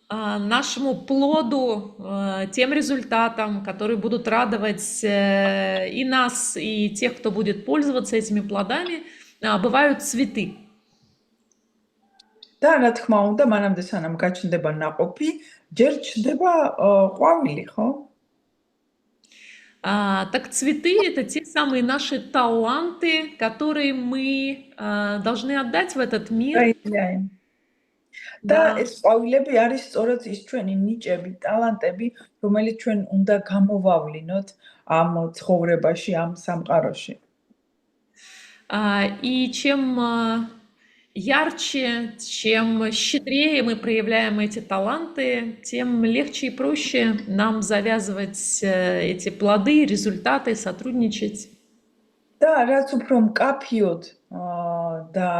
нашему плоду, тем результатам, которые будут радовать и нас, и тех, кто будет пользоваться этими плодами, бывают цветы. და რა თქმა უნდა, მანამდე სანამ გაჩნდება ნაყოფი, ჯერ ჩნდება ყვავილი, ხო? Так цветы — это те самые наши таланты, которые мы должны отдать в этот мир. Რაიციან. და Да. ეს ყვავილები არის სწორედ ის ჩვენი ნიჭები, ტალანტები, რომელიც ჩვენ უნდა გამოვავლინოთ ამ ცხოვრებაში, ამ სამყაროში. И чем ярче, чем щедрее мы проявляем эти таланты, тем легче и проще нам завязывать эти плоды, результаты, сотрудничать. და რაც უფრო მკაფიოდ და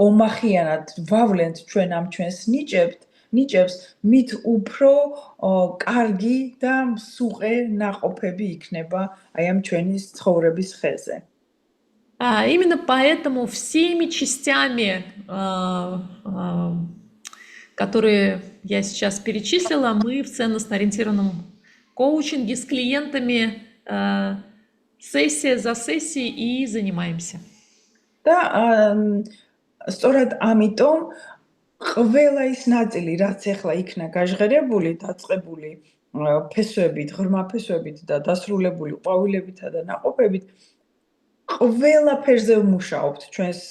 ომახიანად ვავლენთ ჩვენ ამ ჩვენს ნიჭებს, მით უფრო კარგი და მსუყე ნაყოფები იქნება აი ამ ჩვენი ცხოვრების ხეზე. Именно поэтому всеми частями, которые я сейчас перечислила, мы в ценностно-ориентированном коучинге с клиентами сессия за сессией и занимаемся. და სწორად ამიტომ ყველა ის ნაწილი, რაც ახლა იქნა გაჟღერებული, დაწყებული ფესვებით, ღრმა ფესვებით და დასრულებული ყვავილებითა და ნაყოფებით, ყველაფერზე ვმუშაობთ ჩვენს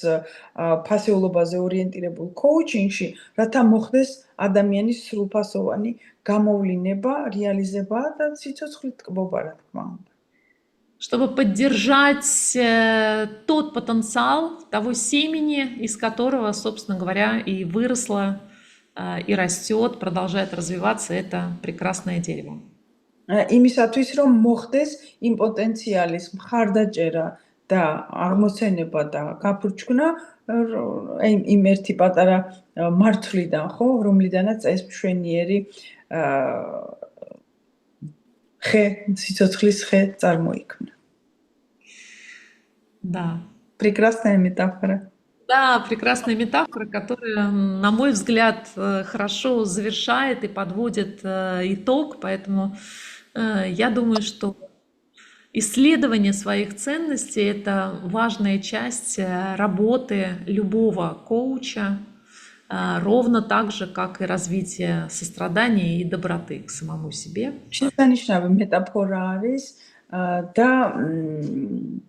ფასეულობაზე ორიენტირებულ კოუჩინგში, რათა მოხდეს ადამიანის სრულფასოვანი გამოვლინება, რეალიზება და სიცოცხლით ტკბობა, რა თქმა უნდა. Чтобы поддержать тот потенциал того семени, из которого, собственно говоря, и выросло, и растет, продолжает развиваться это прекрасное дерево. იმისათვის, რომ მოხდეს იმ პოტენციალის მხარდაჭერა და აღმოცენება და გაფურჩქნა იმ ერთი პატარა მართლიდან, ხო, რომლიდანაც ეს მშვენიერი ხე, სიცოცხლის ხე წარმოიქმნა. Да. Прекрасная метафора. Да, прекрасная метафора, которая, на мой взгляд, хорошо завершает и подводит итог, поэтому я думаю, что исследование своих ценностей — это важная часть работы любого коуча, ровно так же, как и развитие сострадания и доброты к самому себе. შესანიშნავი მეტაფორა არის და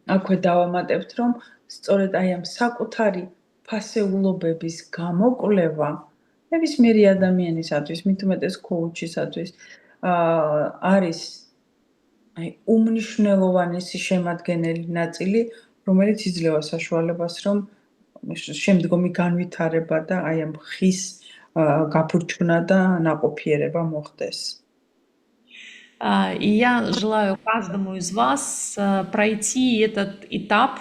აქვე დავამატებთ, რომ სწორედ აი ამ საკუთარი ფასეულობების გამოკვლევა ნებისმიერი ადამიანისათვის, მით უმეტეს კოუჩისათვის არის აი უმნიშვნელოვანესი შემადგენელი ნაწილი, რომელიც იძლევა საშუალებას, რომ შემდგომი განვითარება და აი ამ ხის გაფურჩქნა და ნაყოფიერება მოხდეს. И я желаю каждому из вас пройти этот этап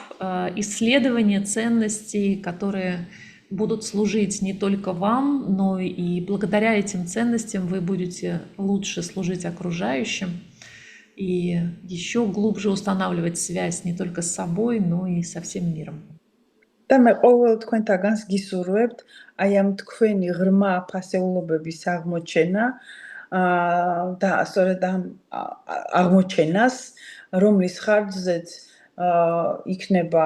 исследования ценностей, которые будут служить не только вам, но и благодаря этим ценностям вы будете лучше служить окружающим и еще глубже устанавливать связь не только с собой, но и со всем миром. და მე ყოველ თქვენთაგანს გისურვებთ აი ამ თქვენი ღრმა ფასეულობების აღმოჩენა და სწორედ ამ აღმოჩენას, რომლის ხარჯზეც იქნება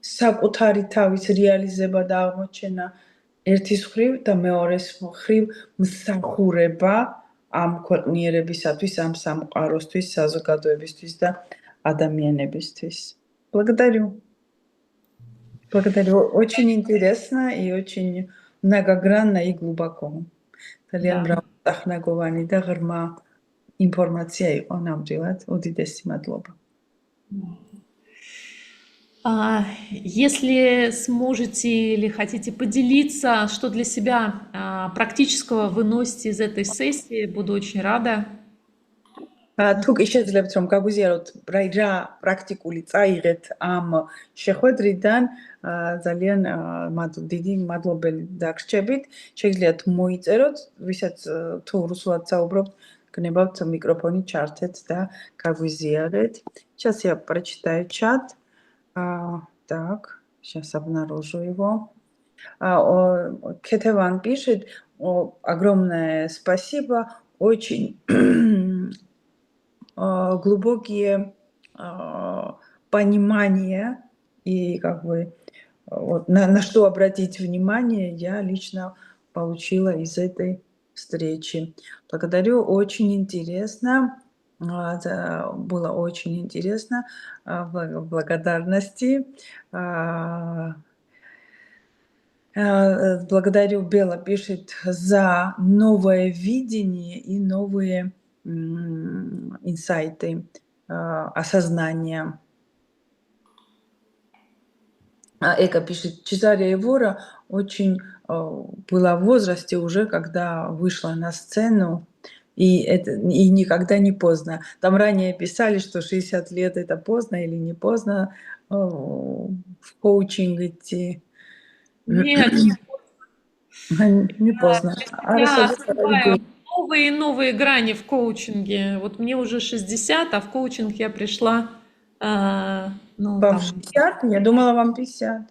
საკუთარი თავის რეალიზება და აღმოჩენა ერთის მხრივ და მეორეს მხრივ მსახურება ამ ქვეყნიერებისათვის, ამ სამყაროსთვის, საზოგადოებისთვის და ადამიანებისთვის. Благодарю. Очень интересно и очень многогранно и глубоко. ძალიან მრავალწახნაგოვანი და ღრმა ინფორმაცია იყო ნამდვილად. უდიდესი მადლობა. Если сможете или хотите поделиться, что для себя практического вы носите из этой сессии, буду очень рада. თუ კი შეძლებთ რომ გაგვიზიაროთ რა პრაქტიკული წაიღეთ ამ შეხვედრიდან, ძალიან დიდი მადლობელი დაგრჩებით. შეგიძლიათ მოიწეროთ, ვისაც თუ რუსულად საუბრობთ, გნებავთ მიკროფონი ჩართეთ და გაგვიზიარეთ. Сейчас я прочитаю чат. Так, сейчас обнаружу его. Кетеван пишет: огромное спасибо, очень глубокие понимания и как бы вот, на что обратить внимание я лично получила из этой встречи. Благодарю, очень интересно. Было очень интересно. Благодарности. Благодарю, Бела пишет, за новое видение и новые инсайты, осознания. Эка пишет, Чезария Евора очень была в возрасте уже, когда вышла на сцену, и никогда не поздно. Там ранее писали, что 60 лет это поздно или не поздно в коучинг идти. Нет, Не поздно. я открываю новые и новые грани в коучинге. Вот мне уже 60, а в коучинг я пришла, ну, Вам там, 60? Я думала, вам 50.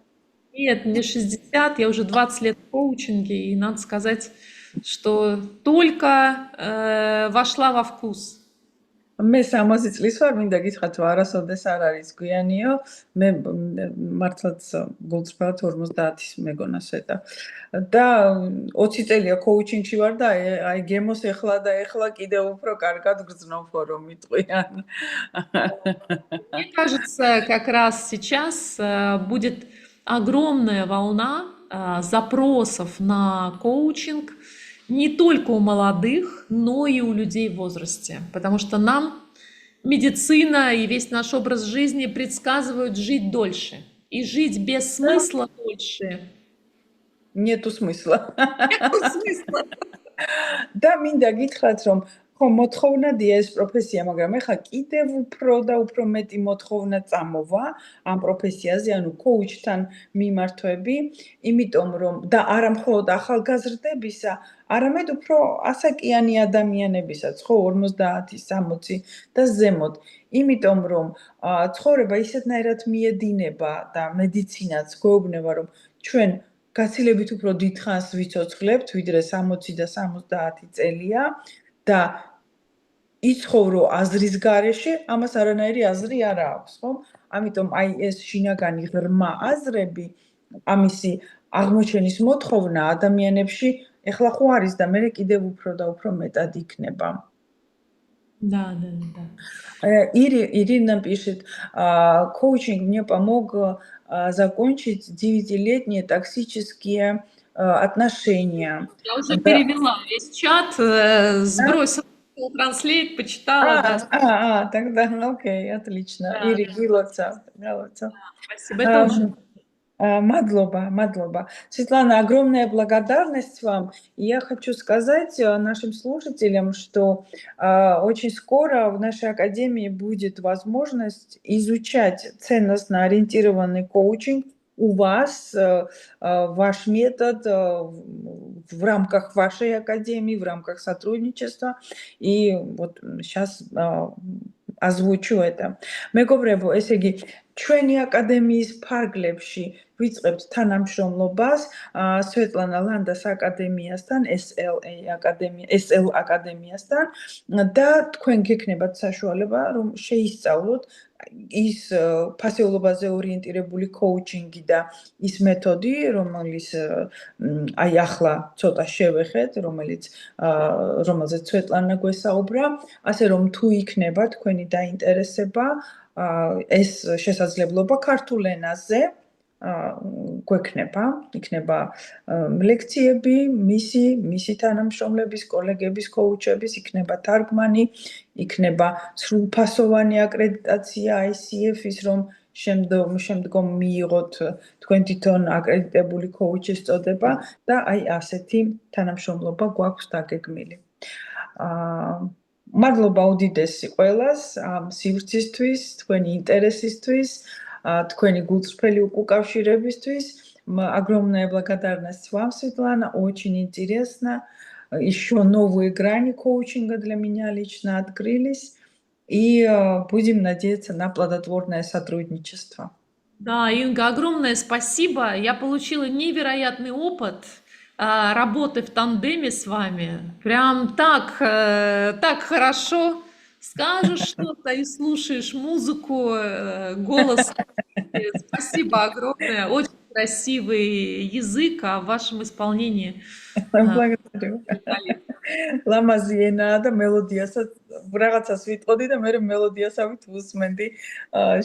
нет, мне 60, я уже 20 лет в коучинге, и надо сказать, что только вошла во вкус. მე 60 წლის ვარ, მინდა გითხრათ, რომ არასოდეს არ არის გვიანიო. მე მართლაც გულწრფელად 50-ის მეგონა სვეტა. და 20 წელია коуჩინგში ვარ და აი გემოს ეხლა და ეხლა კიდევ უფრო კარგად გრძნობ რომ მიტყვიან. Мне кажется, как раз сейчас будет огромная волна запросов на коучинг не только у молодых, но и у людей в возрасте. Потому что нам медицина и весь наш образ жизни предсказывают жить дольше. И жить без смысла дольше. Нету смысла. Нету смысла. და მინდა გითხრათ, რომ ხო მოთხოვნადია ეს პროფესია, მაგრამ ეხლა კიდევ უფრო და უფრო მეტი მოთხოვნა წამოვა ამ პროფესიაზე, ანუ коуჩთან მიმართვები, იმიტომ რომ და არა მხოლოდ ახალგაზრდებისა, არამედ უფრო ასაკიანი ადამიანებისაც, ხო 50, 60 და ზემოთ. იმიტომ რომ ცხოვრება ისეთნაირად მიედინება და მედიცინაც გვეუბნება, რომ ჩვენ გაცილებით უფრო დიდხანს ვიცოცხლებთ, ვიდრე 60 და 70 წელია და იცხოვრო აზრის გარეშე, ამას არანაირი აზრი არ აქვს, ხო? ამიტომ აი ეს შინაგანი ღრმა აზრები, ამისი აღმოჩენის მოთხოვნა ადამიანებში ეხლა ხო არის და მე კიდევ უფრო და უფრო მეტად იქნება. Да. Ирина пишет, коучинг мне помог закончить 9-летние токсические отношения. Я уже перевела весь чат, сбросила транслейт, почитала. Да. Тогда, окей, отлично. Ири, гилоца. Спасибо, это очень... Мадлоба. Светлана, огромная благодарность вам. И я хочу сказать нашим слушателям, что очень скоро в нашей академии будет возможность изучать ценностно ориентированный коучинг у вас, ваш метод в рамках вашей академии, в рамках сотрудничества. И вот сейчас озвучу это. მეგობრებო, ესე იგი, ჩვენი აკადემიის ფარგლებში ვიწყებთ თანამშრომლობას სვეტლანა ლანდას აკადემიასთან, SL აკადემიასთან და თქვენ გექნებათ საშუალება, რომ შეისწავლოთ ის ფასეულობაზე ორიენტირებული коуჩინგი და ის მეთოდი, რომელიც აი ახლა ცოტა შევეხეთ, რომელზეც სვეტლანა გვესაუბრა, ასე რომ თუ იქნება თქვენი დაინტერესება, ეს შესაძლებლობა ქართულ ენაზე გვექნება, იქნება ლექციები, მისი თანამშრომლების, კოლეგების, коуჩების, იქნება თარგმანი, იქნება სრულფასოვანი აკრედიტაცია ICF-ის, რომ შემდგომ მიიღოთ თქვენ თვითონ აკრედიტებული коуჩის წოდება და აი ასეთი თანამშრომლობა გვაქვს დაგეგმილი. მადლობა უდიდესი ყველას ამ სივრცისთვის, თქვენი ინტერესისთვის, თქვენი гулцрфели უკავშირებისთვის. Огромная благодарность вам, Светлана, очень интересно. Еще новые грани коучинга для меня лично открылись. И будем надеяться на плодотворное сотрудничество. Да, Инга, огромное спасибо. Я получила невероятный опыт работы в тандеме с вами. Прям так хорошо. Скажешь что-то и слушаешь музыку, голос. Спасибо огромное. Очень красивый язык, а в вашем исполнении Благодарю. великолепно. ლამაზი ენაა და მელოდიასაც რაღაცას ვიტყოდი და მე მელოდიასავით ვუსმენდი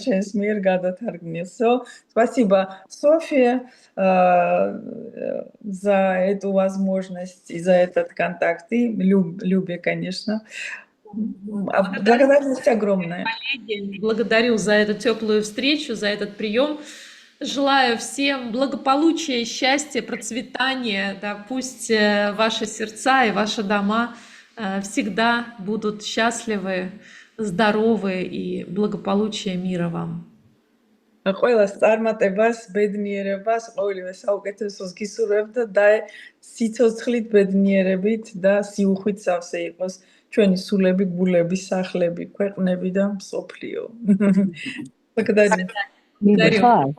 შენს მიერ გადათარგმნილსო. Спасибо, Софья, за эту возможность и за этот контакт. И Любе, конечно. Благодарность огромная. Коллеги, благодарю за эту теплую встречу, за этот прием. Желаю всем благополучия, счастья, процветания. Да, пусть ваши сердца и ваши дома всегда будут счастливы, здоровы и благополучия мира вам. ყველას წარმატებას, ბედნიერებას, ყოველივე საუკეთესოს გისურვებ და სიცოცხლით, ბედნიერებით და სიუხვით სავსე იყოს ჩვენი სულები, გულები, სახლები, ქვეყნები და მსოფლიო. Благодарю. Благодарю.